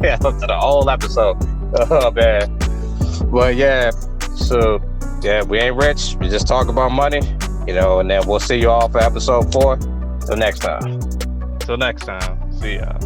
Yeah, listen to the whole episode. Oh man. Well, yeah. So, yeah, we ain't rich. We just talk about money, and then we'll see you all for episode 4. Till next time. See ya.